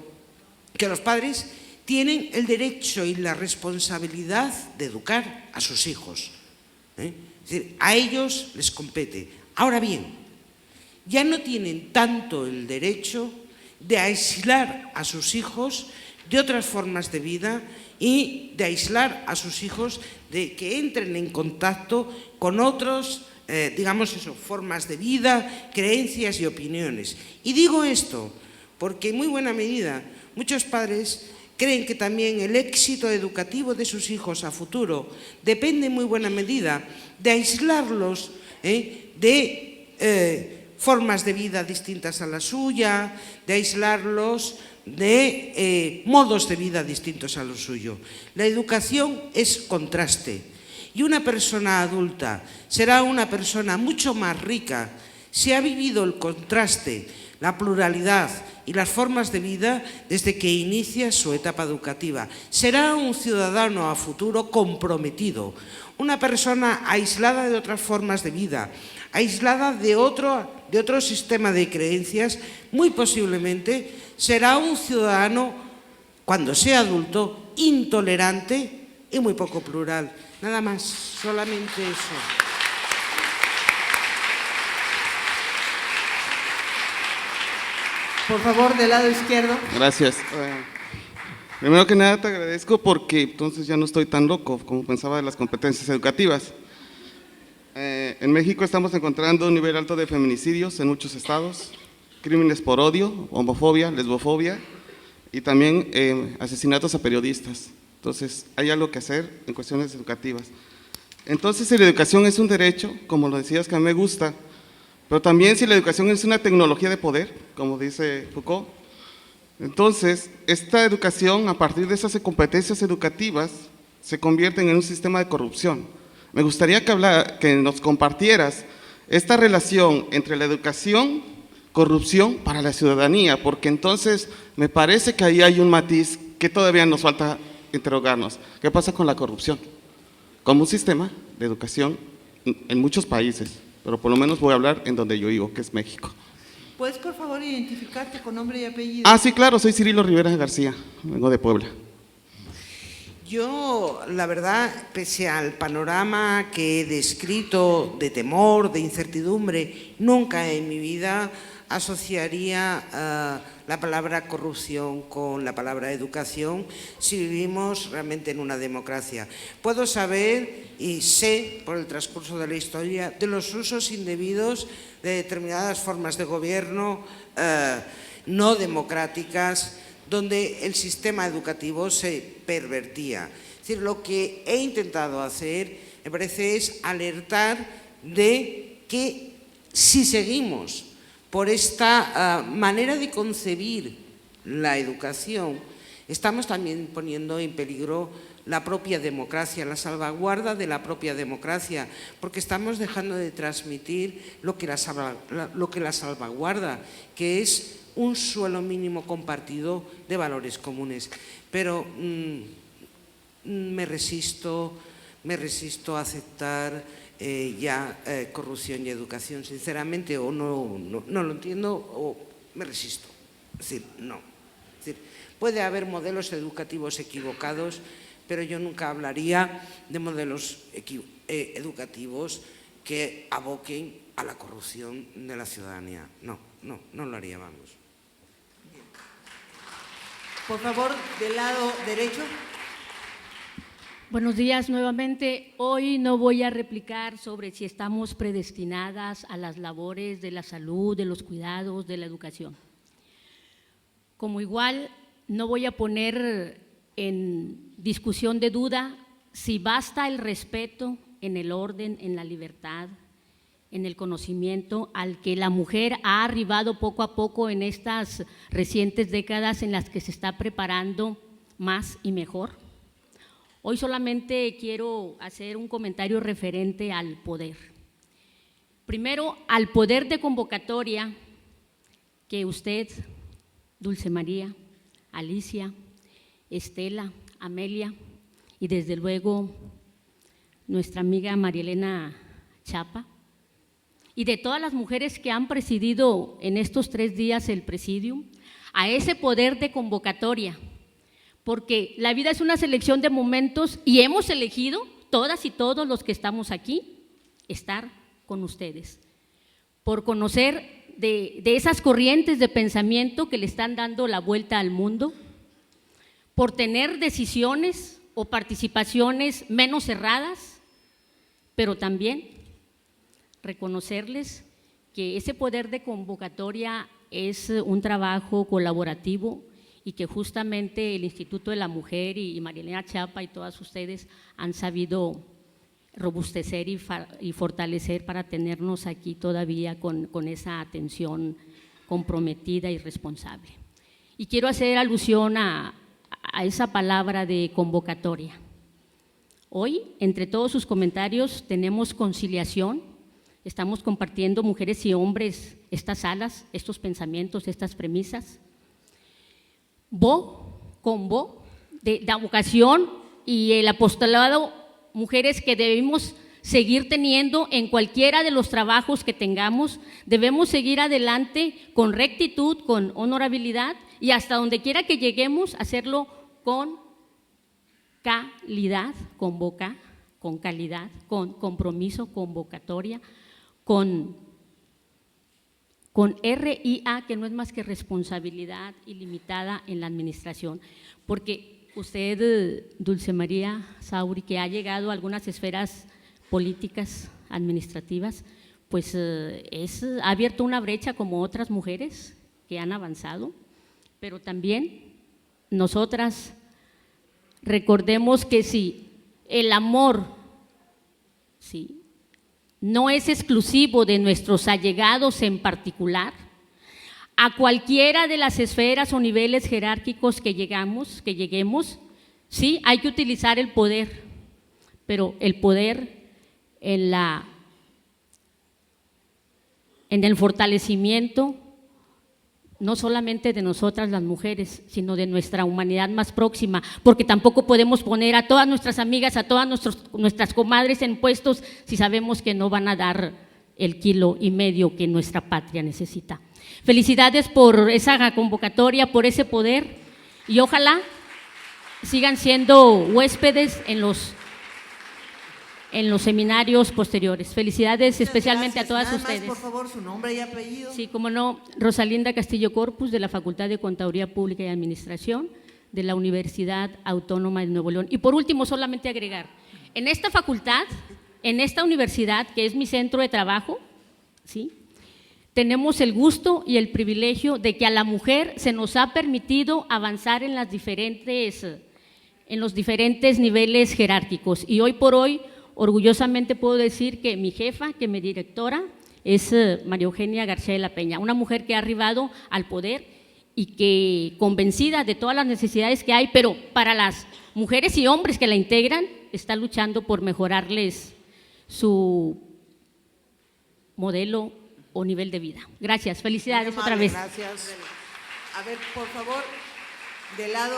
que los padres tienen el derecho y la responsabilidad de educar a sus hijos. Es decir, a ellos les compete. Ahora bien, ya no tienen tanto el derecho de aislar a sus hijos de otras formas de vida y de aislar a sus hijos de que entren en contacto con otros digamos eso, formas de vida, creencias y opiniones. Y digo esto porque en muy buena medida muchos padres creen que también el éxito educativo de sus hijos a futuro depende en muy buena medida de aislarlos de formas de vida distintas a la suya, de aislarlos de modos de vida distintos a lo suyo. La educación es contraste y una persona adulta será una persona mucho más rica si ha vivido el contraste, la pluralidad y las formas de vida desde que inicia su etapa educativa. Será un ciudadano a futuro comprometido, una persona aislada de otras formas de vida, aislada de otro sistema de creencias. Muy posiblemente será un ciudadano, cuando sea adulto, intolerante y muy poco plural. Nada más, solamente eso. Por favor, del lado izquierdo. Gracias. Primero que nada te agradezco porque entonces ya no estoy tan loco como pensaba de las competencias educativas. En México estamos encontrando un nivel alto de feminicidios en muchos estados, crímenes por odio, homofobia, lesbofobia y también asesinatos a periodistas. Entonces hay algo que hacer en cuestiones educativas. Entonces si la educación es un derecho, como lo decías que a mí me gusta, pero también si la educación es una tecnología de poder, como dice Foucault, entonces esta educación, a partir de esas competencias educativas, se convierte en un sistema de corrupción. Me gustaría que nos compartieras esta relación entre la educación, corrupción para la ciudadanía, porque entonces me parece que ahí hay un matiz que todavía nos falta interrogarnos. ¿Qué pasa con la corrupción? Como un sistema de educación en muchos países, pero por lo menos voy a hablar en donde yo vivo, que es México. ¿Puedes, por favor, identificarte con nombre y apellido? Ah, sí, claro, soy Cirilo Rivera García, vengo de Puebla. Yo, la verdad, pese al panorama que he descrito de temor, de incertidumbre, nunca en mi vida asociaría la palabra corrupción con la palabra educación si vivimos realmente en una democracia. Puedo saber y sé por el transcurso de la historia de los usos indebidos de determinadas formas de gobierno no democráticas donde el sistema educativo se pervertía. Es decir, lo que he intentado hacer, me parece, es alertar de que si seguimos por esta manera de concebir la educación, estamos también poniendo en peligro la propia democracia, la salvaguarda de la propia democracia, porque estamos dejando de transmitir lo que la salvaguarda, que es un suelo mínimo compartido de valores comunes. Pero me resisto a aceptar corrupción y educación, sinceramente, o no lo entiendo o me resisto. Es decir, no. Es decir, puede haber modelos educativos equivocados, pero yo nunca hablaría de modelos educativos que aboquen a la corrupción de la ciudadanía. No lo haría, vamos. Por favor, del lado derecho. Buenos días nuevamente. Hoy no voy a replicar sobre si estamos predestinadas a las labores de la salud, de los cuidados, de la educación. Como igual, no voy a poner en discusión de duda si basta el respeto en el orden, en la libertad, en el conocimiento al que la mujer ha arribado poco a poco en estas recientes décadas en las que se está preparando más y mejor. Hoy solamente quiero hacer un comentario referente al poder. Primero, al poder de convocatoria que usted, Dulce María, Alicia, Estela, Amelia y desde luego nuestra amiga María Elena Chapa, y de todas las mujeres que han presidido en estos 3 días el presidium, a ese poder de convocatoria, porque la vida es una selección de momentos y hemos elegido, todas y todos los que estamos aquí, estar con ustedes, por conocer de esas corrientes de pensamiento que le están dando la vuelta al mundo, por tener decisiones o participaciones menos cerradas, pero también reconocerles que ese poder de convocatoria es un trabajo colaborativo y que justamente el Instituto de la Mujer y Marilena Chapa y todas ustedes han sabido robustecer y fortalecer para tenernos aquí todavía con esa atención comprometida y responsable. Y quiero hacer alusión a esa palabra de convocatoria. Hoy, entre todos sus comentarios, tenemos conciliación, estamos compartiendo mujeres y hombres estas alas, estos pensamientos, estas premisas. De la vocación y el apostolado, mujeres que debemos seguir teniendo en cualquiera de los trabajos que tengamos, debemos seguir adelante con rectitud, con honorabilidad y hasta donde quiera que lleguemos, hacerlo con calidad, con calidad, con compromiso, convocatoria, con RIA, que no es más que responsabilidad ilimitada en la administración, porque usted, Dulce María Sauri, que ha llegado a algunas esferas políticas, administrativas, pues ha abierto una brecha como otras mujeres que han avanzado, pero también nosotras recordemos que si el amor, sí, no es exclusivo de nuestros allegados en particular, a cualquiera de las esferas o niveles jerárquicos que lleguemos, sí, hay que utilizar el poder, pero el poder en el fortalecimiento no solamente de nosotras las mujeres, sino de nuestra humanidad más próxima, porque tampoco podemos poner a todas nuestras amigas, a todas nuestras comadres en puestos si sabemos que no van a dar el 1,5 kilos que nuestra patria necesita. Felicidades por esa convocatoria, por ese poder, y ojalá sigan siendo huéspedes en los seminarios posteriores. Felicidades especialmente a todas ustedes. Por favor, su nombre y apellido. Sí, como no, Rosalinda Castillo Corpus, de la Facultad de Contaduría Pública y Administración de la Universidad Autónoma de Nuevo León. Y por último, solamente agregar, en esta facultad, en esta universidad, que es mi centro de trabajo, ¿sí?, tenemos el gusto y el privilegio de que a la mujer se nos ha permitido avanzar en los diferentes niveles jerárquicos. Y hoy por hoy, orgullosamente puedo decir que mi jefa, que mi directora, es María Eugenia García de la Peña, una mujer que ha arribado al poder y que, convencida de todas las necesidades que hay, pero para las mujeres y hombres que la integran, está luchando por mejorarles su modelo o nivel de vida. Gracias, felicidades otra vez. Gracias. A ver, por favor, del lado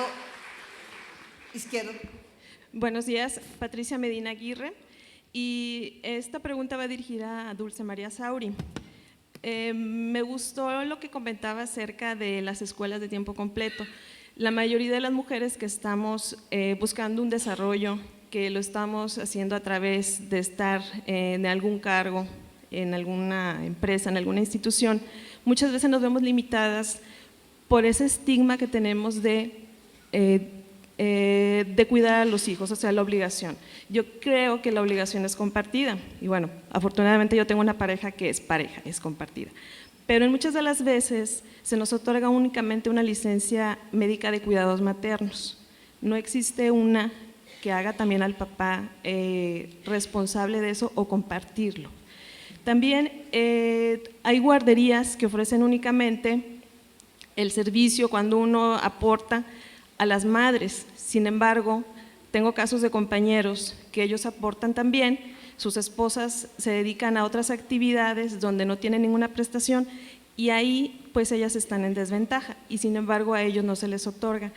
izquierdo. Buenos días, Patricia Medina Aguirre, y esta pregunta va dirigida a Dulce María Sauri. Me gustó lo que comentaba acerca de las escuelas de tiempo completo. La mayoría de las mujeres que estamos buscando un desarrollo, que lo estamos haciendo a través de estar en algún cargo, en alguna empresa, en alguna institución, muchas veces nos vemos limitadas por ese estigma que tenemos de cuidar a los hijos, o sea, la obligación. Yo creo que la obligación es compartida y bueno, afortunadamente yo tengo una pareja que es compartida, pero en muchas de las veces se nos otorga únicamente una licencia médica de cuidados maternos, no existe una que haga también al papá responsable de eso o compartirlo. También hay guarderías que ofrecen únicamente el servicio cuando uno aporta a las madres. Sin embargo, tengo casos de compañeros que ellos aportan también, sus esposas se dedican a otras actividades donde no tienen ninguna prestación y ahí pues ellas están en desventaja y sin embargo a ellos no se les otorga.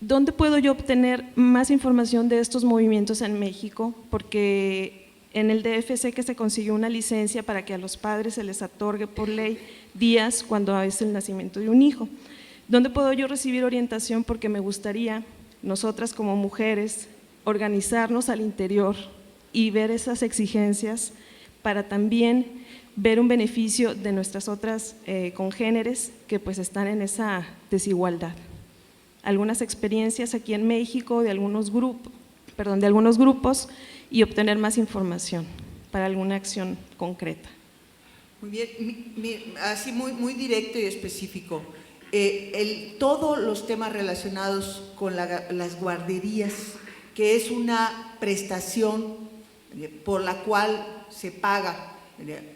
¿Dónde puedo yo obtener más información de estos movimientos en México? Porque en el DF sé que se consiguió una licencia para que a los padres se les otorgue por ley días cuando es el nacimiento de un hijo. ¿Dónde puedo yo recibir orientación? Porque me gustaría, nosotras como mujeres, organizarnos al interior y ver esas exigencias para también ver un beneficio de nuestras otras congéneres que pues están en esa desigualdad. Algunas experiencias aquí en México de algunos grupos y obtener más información para alguna acción concreta. Muy bien, así muy directo y específico. Todos los temas relacionados con las guarderías, que es una prestación por la cual se paga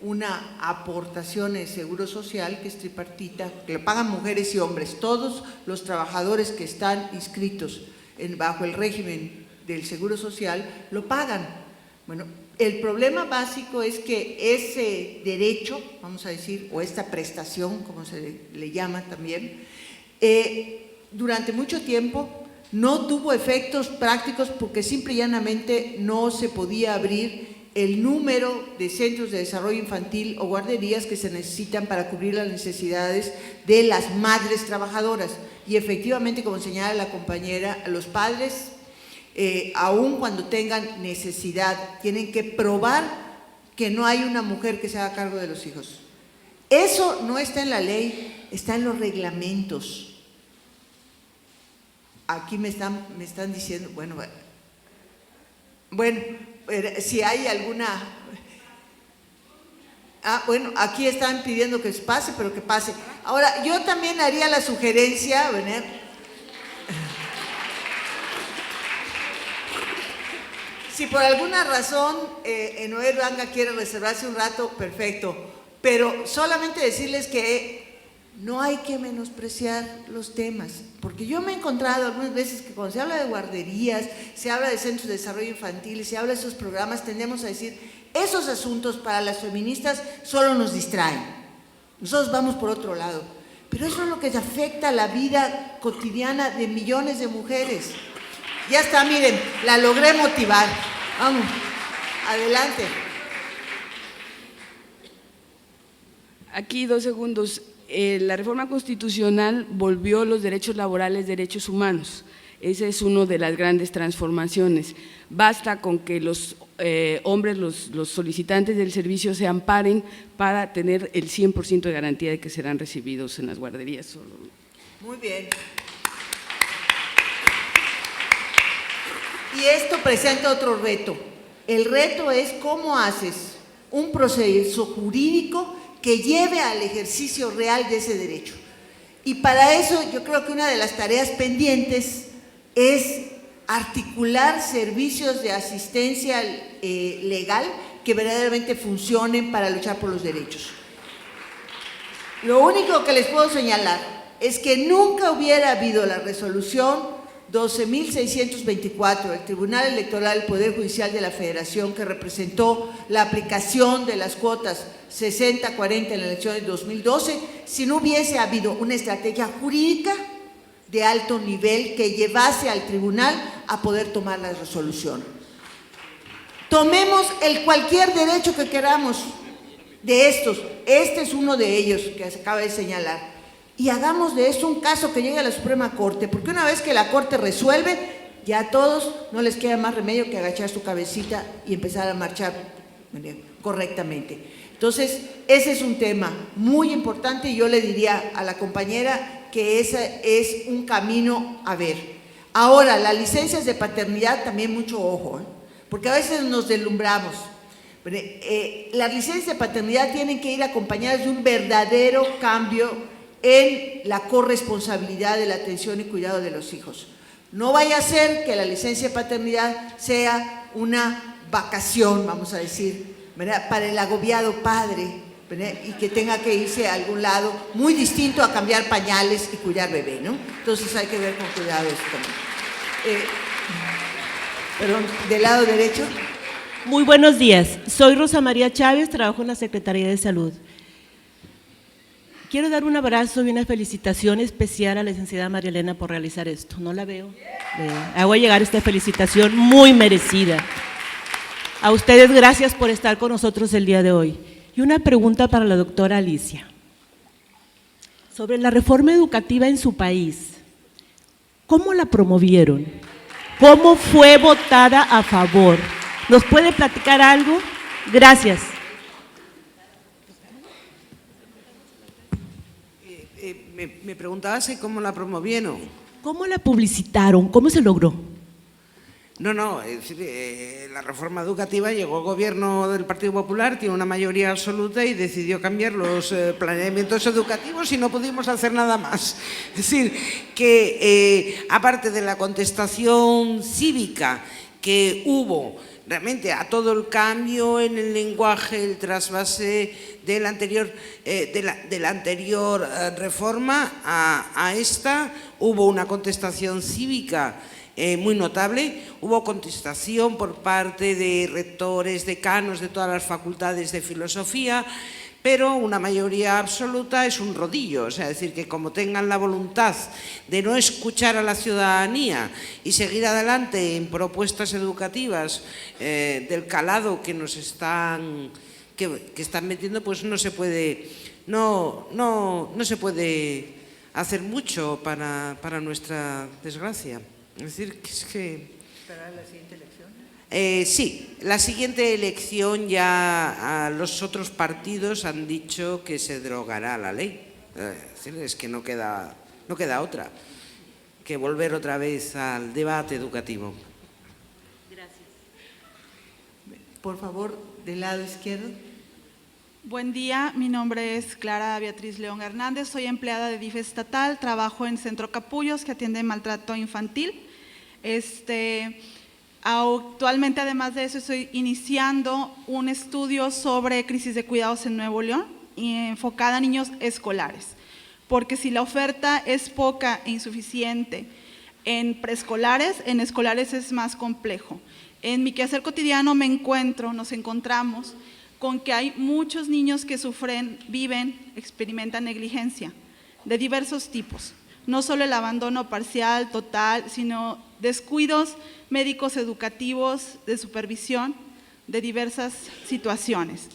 una aportación en Seguro Social, que es tripartita, que le pagan mujeres y hombres. Todos los trabajadores que están inscritos bajo el régimen del Seguro Social lo pagan. Bueno, el problema básico es que ese derecho, vamos a decir, o esta prestación, como se le llama también, durante mucho tiempo no tuvo efectos prácticos porque simple y llanamente no se podía abrir el número de centros de desarrollo infantil o guarderías que se necesitan para cubrir las necesidades de las madres trabajadoras. Y efectivamente, como señala la compañera, los padres, aun cuando tengan necesidad, tienen que probar que no hay una mujer que se haga cargo de los hijos. Eso no está en la ley, está en los reglamentos. Aquí me están diciendo, bueno, si hay alguna… bueno, aquí están pidiendo que pase, pero que pase. Ahora, yo también haría la sugerencia, si por alguna razón Noé Uranga quiere reservarse un rato, perfecto, pero solamente decirles que no hay que menospreciar los temas, porque yo me he encontrado algunas veces que cuando se habla de guarderías, se habla de centros de desarrollo infantil, se habla de esos programas, tendemos a decir, esos asuntos para las feministas solo nos distraen, nosotros vamos por otro lado, pero eso es lo que afecta la vida cotidiana de millones de mujeres. Ya está, miren, la logré motivar, vamos, adelante. Aquí 2 segundos. La reforma constitucional volvió los derechos laborales derechos humanos. Esa es una de las grandes transformaciones. Basta con que los hombres, los solicitantes del servicio se amparen para tener el 100% de garantía de que serán recibidos en las guarderías. Muy bien. Y esto presenta otro reto. El reto es cómo haces un proceso jurídico que lleve al ejercicio real de ese derecho. Y para eso yo creo que una de las tareas pendientes es articular servicios de asistencia legal que verdaderamente funcionen para luchar por los derechos. Lo único que les puedo señalar es que nunca hubiera habido la resolución 12.624 del Tribunal Electoral del Poder Judicial de la Federación, que representó la aplicación de las cuotas 60-40 en la elección de 2012, si no hubiese habido una estrategia jurídica de alto nivel que llevase al tribunal a poder tomar la resolución. Tomemos cualquier derecho que queramos de estos, este es uno de ellos que se acaba de señalar, y hagamos de esto un caso que llegue a la Suprema Corte, porque una vez que la Corte resuelve, ya a todos no les queda más remedio que agachar su cabecita y empezar a marchar correctamente. Entonces, ese es un tema muy importante y yo le diría a la compañera que ese es un camino a ver. Ahora, las licencias de paternidad también mucho ojo, porque a veces nos deslumbramos. Las licencias de paternidad tienen que ir acompañadas de un verdadero cambio en la corresponsabilidad de la atención y cuidado de los hijos. No vaya a ser que la licencia de paternidad sea una vacación, vamos a decir, ¿verdad?, para el agobiado padre, ¿verdad?, y que tenga que irse a algún lado muy distinto a cambiar pañales y cuidar bebé, ¿no? Entonces hay que ver con cuidado esto también. Perdón, del lado derecho. Muy buenos días, soy Rosa María Chávez, trabajo en la Secretaría de Salud. Quiero dar un abrazo y una felicitación especial a la licenciada María Elena por realizar esto. No la veo. Hago llegar esta felicitación muy merecida. A ustedes, gracias por estar con nosotros el día de hoy. Y una pregunta para la doctora Alicia. Sobre la reforma educativa en su país, ¿cómo la promovieron? ¿Cómo fue votada a favor? ¿Nos puede platicar algo? Gracias. Me preguntaba si cómo la promovieron. ¿Cómo la publicitaron? ¿Cómo se logró? No, es decir, la reforma educativa llegó al gobierno del Partido Popular, tiene una mayoría absoluta y decidió cambiar los planeamientos educativos y no pudimos hacer nada más. Es decir, que aparte de la contestación cívica que hubo realmente a todo el cambio en el lenguaje, el trasvase de la anterior reforma a esta, hubo una contestación cívica muy notable, hubo contestación por parte de rectores, decanos de todas las facultades de filosofía, pero una mayoría absoluta es un rodillo, o sea, es decir, que como tengan la voluntad de no escuchar a la ciudadanía y seguir adelante en propuestas educativas del calado que nos están metiendo, pues no se puede hacer mucho para nuestra desgracia. Es decir, que es que… ¿Será la siguiente elección? Sí, la siguiente elección ya los otros partidos han dicho que se derogará la ley. Es que no queda otra que volver otra vez al debate educativo. Gracias. Por favor, del lado izquierdo. Buen día, mi nombre es Clara Beatriz León Hernández, soy empleada de DIF estatal, trabajo en Centro Capullos que atiende maltrato infantil. Actualmente, además de eso, estoy iniciando un estudio sobre crisis de cuidados en Nuevo León y enfocada a niños escolares, porque si la oferta es poca e insuficiente en preescolares, en escolares es más complejo. En mi quehacer cotidiano nos encontramos con que hay muchos niños que sufren, viven, experimentan negligencia de diversos tipos. No solo el abandono parcial, total, sino descuidos médicos educativos, de supervisión, de diversas situaciones.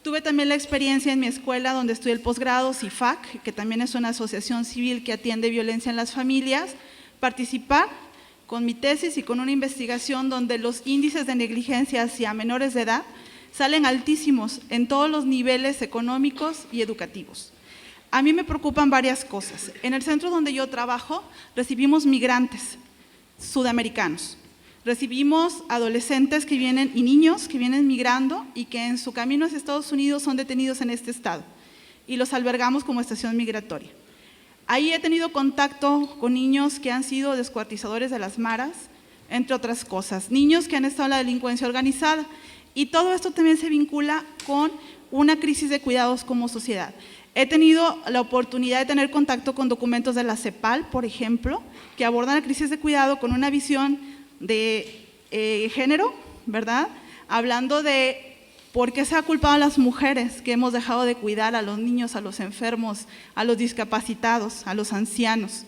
Tuve también la experiencia en mi escuela donde estudié el posgrado, CIFAC, que también es una asociación civil que atiende violencia en las familias, participar con mi tesis y con una investigación donde los índices de negligencia hacia menores de edad salen altísimos en todos los niveles económicos y educativos. A mí me preocupan varias cosas. En el centro donde yo trabajo recibimos migrantes sudamericanos, recibimos adolescentes que vienen y niños que vienen migrando y que en su camino hacia Estados Unidos son detenidos en este estado y los albergamos como estación migratoria. Ahí he tenido contacto con niños que han sido descuartizadores de las maras, entre otras cosas, niños que han estado en la delincuencia organizada, y todo esto también se vincula con una crisis de cuidados como sociedad. He tenido la oportunidad de tener contacto con documentos de la CEPAL, por ejemplo, que abordan la crisis de cuidado con una visión de género, ¿verdad? Hablando de por qué se ha culpado a las mujeres que hemos dejado de cuidar a los niños, a los enfermos, a los discapacitados, a los ancianos,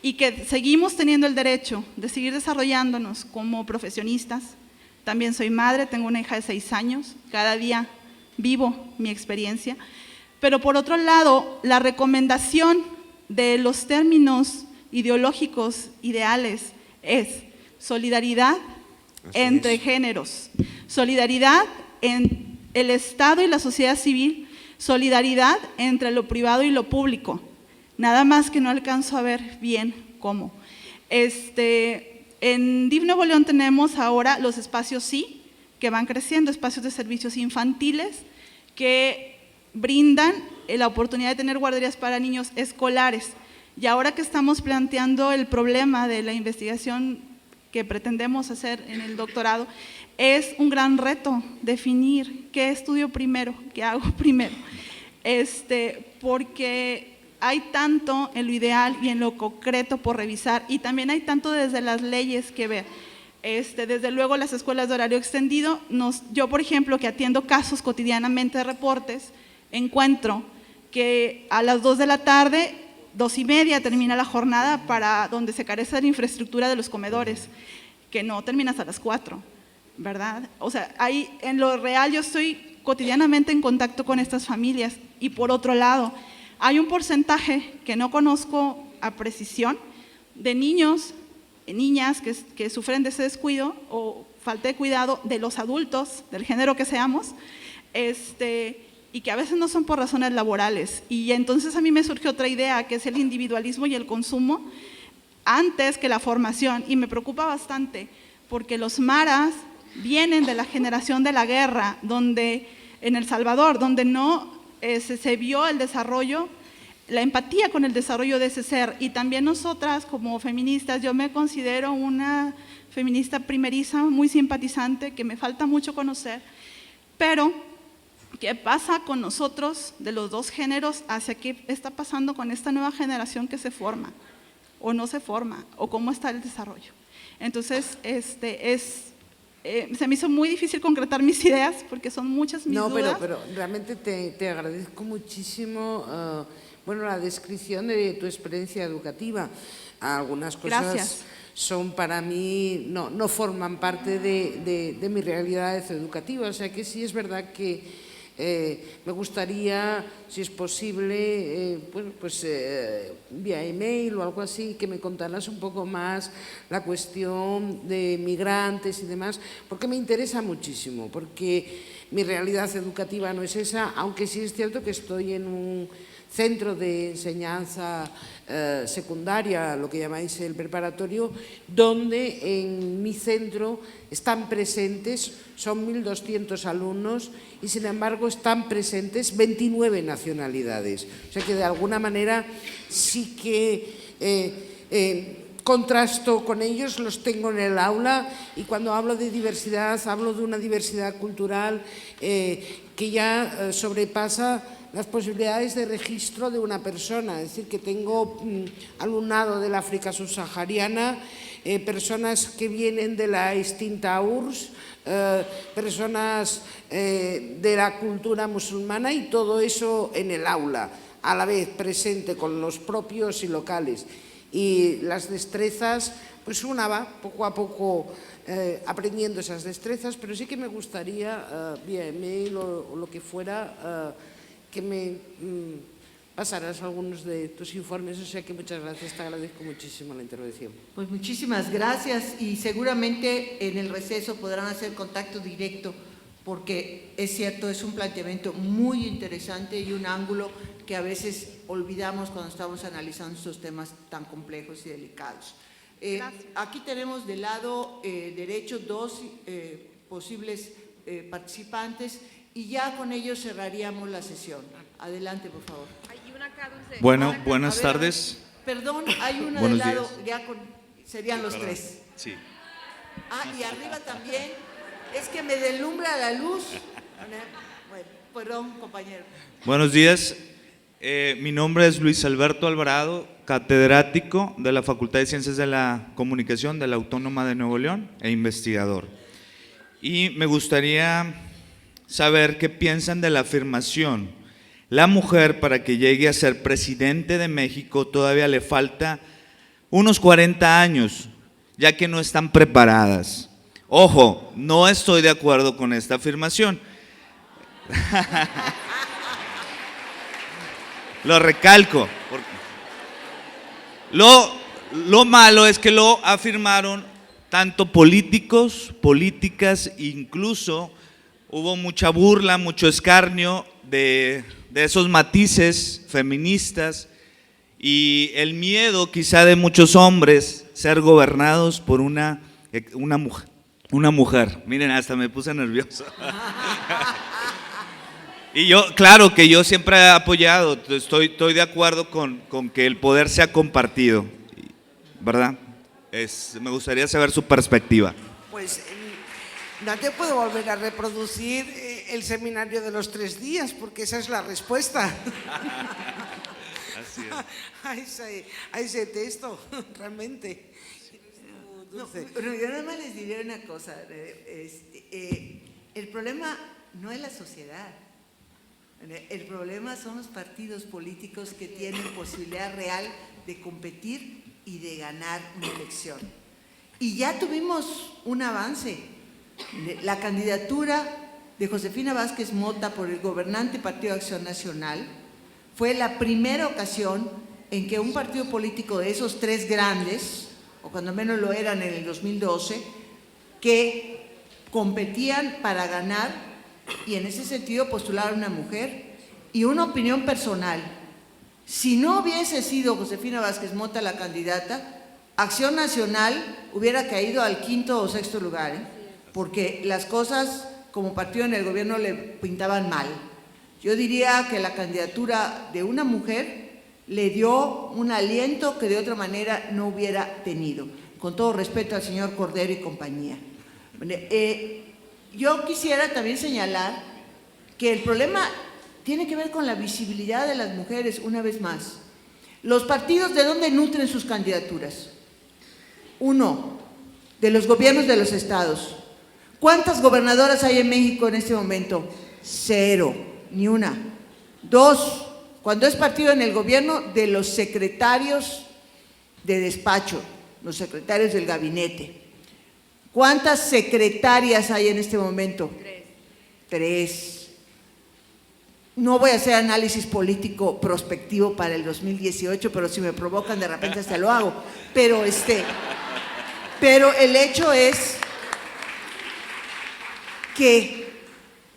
y que seguimos teniendo el derecho de seguir desarrollándonos como profesionistas. También soy madre, tengo una hija de 6 años, cada día vivo mi experiencia. Pero por otro lado, la recomendación de los términos ideológicos ideales es solidaridad entre géneros, solidaridad en el Estado y la sociedad civil, solidaridad entre lo privado y lo público. Nada más que no alcanzo a ver bien cómo. En DIF Nuevo León tenemos ahora los espacios sí, que van creciendo, espacios de servicios infantiles que brindan la oportunidad de tener guarderías para niños escolares. Y ahora que estamos planteando el problema de la investigación que pretendemos hacer en el doctorado, es un gran reto definir qué estudio primero, qué hago primero, porque hay tanto en lo ideal y en lo concreto por revisar, y también hay tanto desde las leyes que ver. Desde luego las escuelas de horario extendido, yo por ejemplo que atiendo casos cotidianamente de reportes, encuentro que a las 2 de la tarde, 2:30 termina la jornada para donde se carece de la infraestructura de los comedores, que no termina hasta las 4, ¿verdad? O sea, ahí en lo real yo estoy cotidianamente en contacto con estas familias. Y por otro lado, hay un porcentaje que no conozco a precisión de niños y niñas que sufren de ese descuido o falta de cuidado de los adultos, del género que seamos, y que a veces no son por razones laborales. Y entonces a mí me surgió otra idea, que es el individualismo y el consumo, antes que la formación, y me preocupa bastante, porque los maras vienen de la generación de la guerra, donde en El Salvador, donde no se vio el desarrollo, la empatía con el desarrollo de ese ser. Y también nosotras como feministas, yo me considero una feminista primeriza, muy simpatizante, que me falta mucho conocer, pero ¿qué pasa con nosotros de los dos géneros? ¿Hacia qué está pasando con esta nueva generación que se forma o no se forma? ¿O cómo está el desarrollo? Entonces, se me hizo muy difícil concretar mis ideas porque son muchas mis dudas. No, pero realmente te agradezco muchísimo la descripción de tu experiencia educativa. Algunas cosas Gracias. son para mí, no forman parte de mi realidad educativa, o sea que sí es verdad que me gustaría, si es posible, vía email o algo así, que me contaras un poco más la cuestión de migrantes y demás, porque me interesa muchísimo, porque mi realidad educativa no es esa, aunque sí es cierto que estoy en un centro de enseñanza secundaria, lo que llamáis el preparatorio, donde en mi centro están presentes, son 1.200 alumnos y sin embargo están presentes 29 nacionalidades. O sea que de alguna manera sí que contrasto con ellos, los tengo en el aula y cuando hablo de diversidad, hablo de una diversidad cultural que ya sobrepasa las posibilidades de registro de una persona, es decir, que tengo alumnado del África subsahariana, personas que vienen de la extinta URSS, personas de la cultura musulmana y todo eso en el aula, a la vez presente con los propios y locales. Y las destrezas, pues una va poco a poco aprendiendo esas destrezas, pero sí que me gustaría, vía email o lo que fuera, que me pasaras algunos de tus informes, o sea que muchas gracias, te agradezco muchísimo la intervención. Pues muchísimas gracias y seguramente en el receso podrán hacer contacto directo porque es cierto, es un planteamiento muy interesante y un ángulo que a veces olvidamos cuando estamos analizando estos temas tan complejos y delicados. Aquí tenemos del lado derecho dos posibles participantes y ya con ellos cerraríamos la sesión. Adelante, por favor. Bueno, buenas tardes. Perdón, hay una Buenos del lado, días. ya serían los tres. Sí. Y arriba también, es que me deslumbra la luz. Bueno, perdón, compañero. Buenos días. Mi nombre es Luis Alberto Alvarado, catedrático de la Facultad de Ciencias de la Comunicación de la Autónoma de Nuevo León e investigador. Y me gustaría saber qué piensan de la afirmación: la mujer, para que llegue a ser presidente de México, todavía le falta unos 40 años, ya que no están preparadas. Ojo, no estoy de acuerdo con esta afirmación. Lo recalco. Lo malo es que lo afirmaron tanto políticos, políticas, incluso hubo mucha burla, mucho escarnio de esos matices feministas y el miedo quizá de muchos hombres ser gobernados por una mujer. Miren, hasta me puse nervioso. Y yo, claro que yo siempre he apoyado, estoy de acuerdo con que el poder sea compartido, ¿verdad? Me gustaría saber su perspectiva. Pues no te puedo volver a reproducir el seminario de los 3 días, porque esa es la respuesta. Así es. A ese texto, realmente. No, pero yo nada más les diré una cosa. El problema no es la sociedad. El problema son los partidos políticos que tienen posibilidad real de competir y de ganar una elección. Y ya tuvimos un avance. La candidatura de Josefina Vázquez Mota por el gobernante Partido de Acción Nacional fue la primera ocasión en que un partido político de esos 3 grandes, o cuando menos lo eran en el 2012, que competían para ganar y en ese sentido postular a una mujer. Y una opinión personal: si no hubiese sido Josefina Vázquez Mota la candidata, Acción Nacional hubiera caído al 5º o 6º lugar, porque las cosas como partido en el gobierno le pintaban mal. Yo diría que la candidatura de una mujer le dio un aliento que de otra manera no hubiera tenido. Con todo respeto al señor Cordero y compañía. Yo quisiera también señalar que el problema tiene que ver con la visibilidad de las mujeres, una vez más. Los partidos, ¿de dónde nutren sus candidaturas? 1, de los gobiernos de los estados. ¿Cuántas gobernadoras hay en México en este momento? 0, ni una. 2, cuando es partido en el gobierno, de los secretarios de despacho, los secretarios del gabinete. ¿Cuántas secretarias hay en este momento? 3. No voy a hacer análisis político prospectivo para el 2018, pero si me provocan de repente hasta lo hago. Pero el hecho es que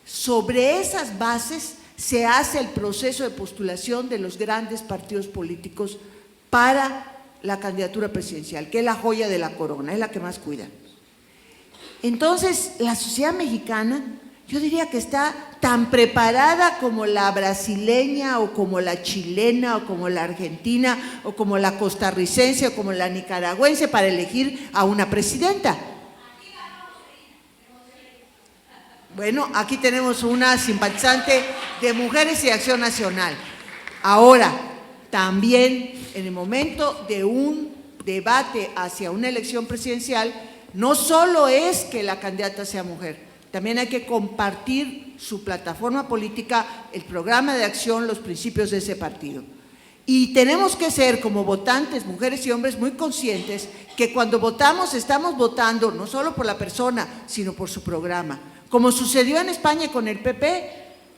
sobre esas bases se hace el proceso de postulación de los grandes partidos políticos para la candidatura presidencial, que es la joya de la corona, es la que más cuida. Entonces, la sociedad mexicana, yo diría que está tan preparada como la brasileña o como la chilena o como la argentina o como la costarricense o como la nicaragüense para elegir a una presidenta. Bueno, aquí tenemos una simpatizante de Mujeres y Acción Nacional. Ahora, también en el momento de un debate hacia una elección presidencial, no solo es que la candidata sea mujer, también hay que compartir su plataforma política, el programa de acción, los principios de ese partido. Y tenemos que ser, como votantes, mujeres y hombres, muy conscientes que cuando votamos estamos votando no solo por la persona, sino por su programa. Como sucedió en España con el PP,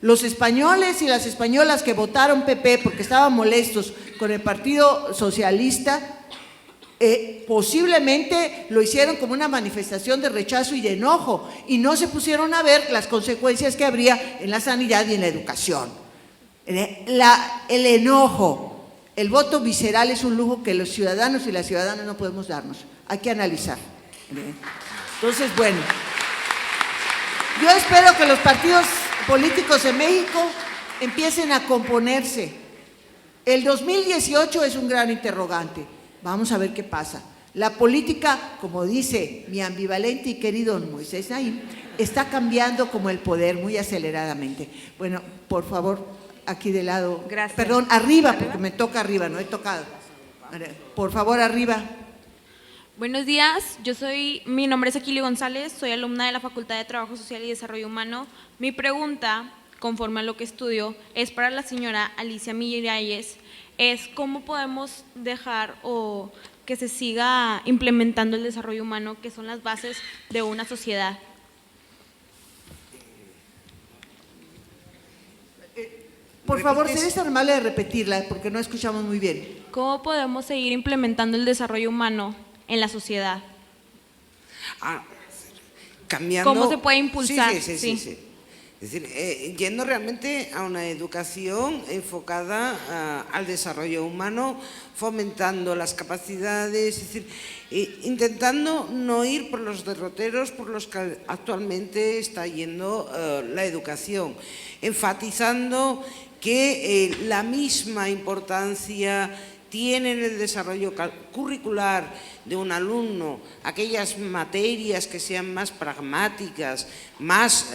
los españoles y las españolas que votaron PP porque estaban molestos con el Partido Socialista, posiblemente lo hicieron como una manifestación de rechazo y de enojo y no se pusieron a ver las consecuencias que habría en la sanidad y en la educación. El enojo, el voto visceral es un lujo que los ciudadanos y las ciudadanas no podemos darnos, hay que analizar. Entonces, bueno, yo espero que los partidos políticos en México empiecen a componerse. El 2018 es un gran interrogante. Vamos a ver qué pasa. La política, como dice mi ambivalente y querido Moisés Naim, está cambiando como el poder muy aceleradamente. Bueno, por favor, aquí de lado. Gracias. Perdón, arriba, porque me toca arriba, no he tocado. Por favor, arriba. Buenos días, mi nombre es Aquilio González, soy alumna de la Facultad de Trabajo Social y Desarrollo Humano. Mi pregunta, conforme a lo que estudio, es para la señora Alicia Miralles, es cómo podemos dejar o que se siga implementando el desarrollo humano, que son las bases de una sociedad. Por favor, ¿serías tan amable de repetirla? Porque no escuchamos muy bien. ¿Cómo podemos seguir implementando el desarrollo humano en la sociedad? Cambiando. ¿Cómo se puede impulsar? Sí. Es decir, yendo realmente a una educación enfocada al desarrollo humano, fomentando las capacidades, es decir, intentando no ir por los derroteros por los que actualmente está yendo la educación, enfatizando que la misma importancia tiene en el desarrollo curricular de un alumno aquellas materias que sean más pragmáticas, más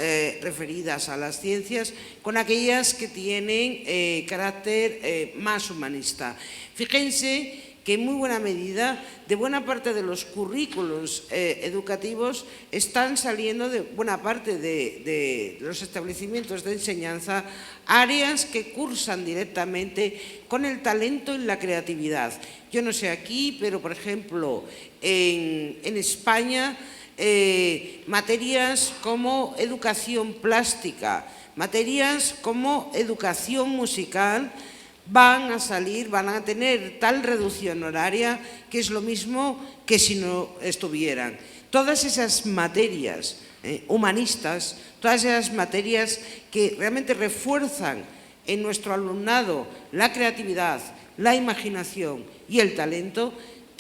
referidas a las ciencias, con aquellas que tienen carácter más humanista. Fíjense que en muy buena medida, de buena parte de los currículos educativos están saliendo de buena parte de los establecimientos de enseñanza áreas que cursan directamente con el talento y la creatividad. Yo no sé aquí, pero por ejemplo en España materias como educación plástica, materias como educación musical, van a tener tal reducción horaria que es lo mismo que si no estuvieran. Todas esas materias humanistas, todas esas materias que realmente refuerzan en nuestro alumnado la creatividad, la imaginación y el talento,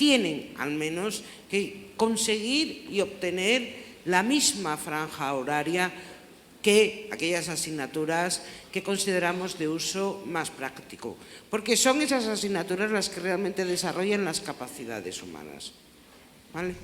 tienen al menos que conseguir y obtener la misma franja horaria que aquellas asignaturas que consideramos de uso más práctico, porque son esas asignaturas las que realmente desarrollan las capacidades humanas. ¿Vale?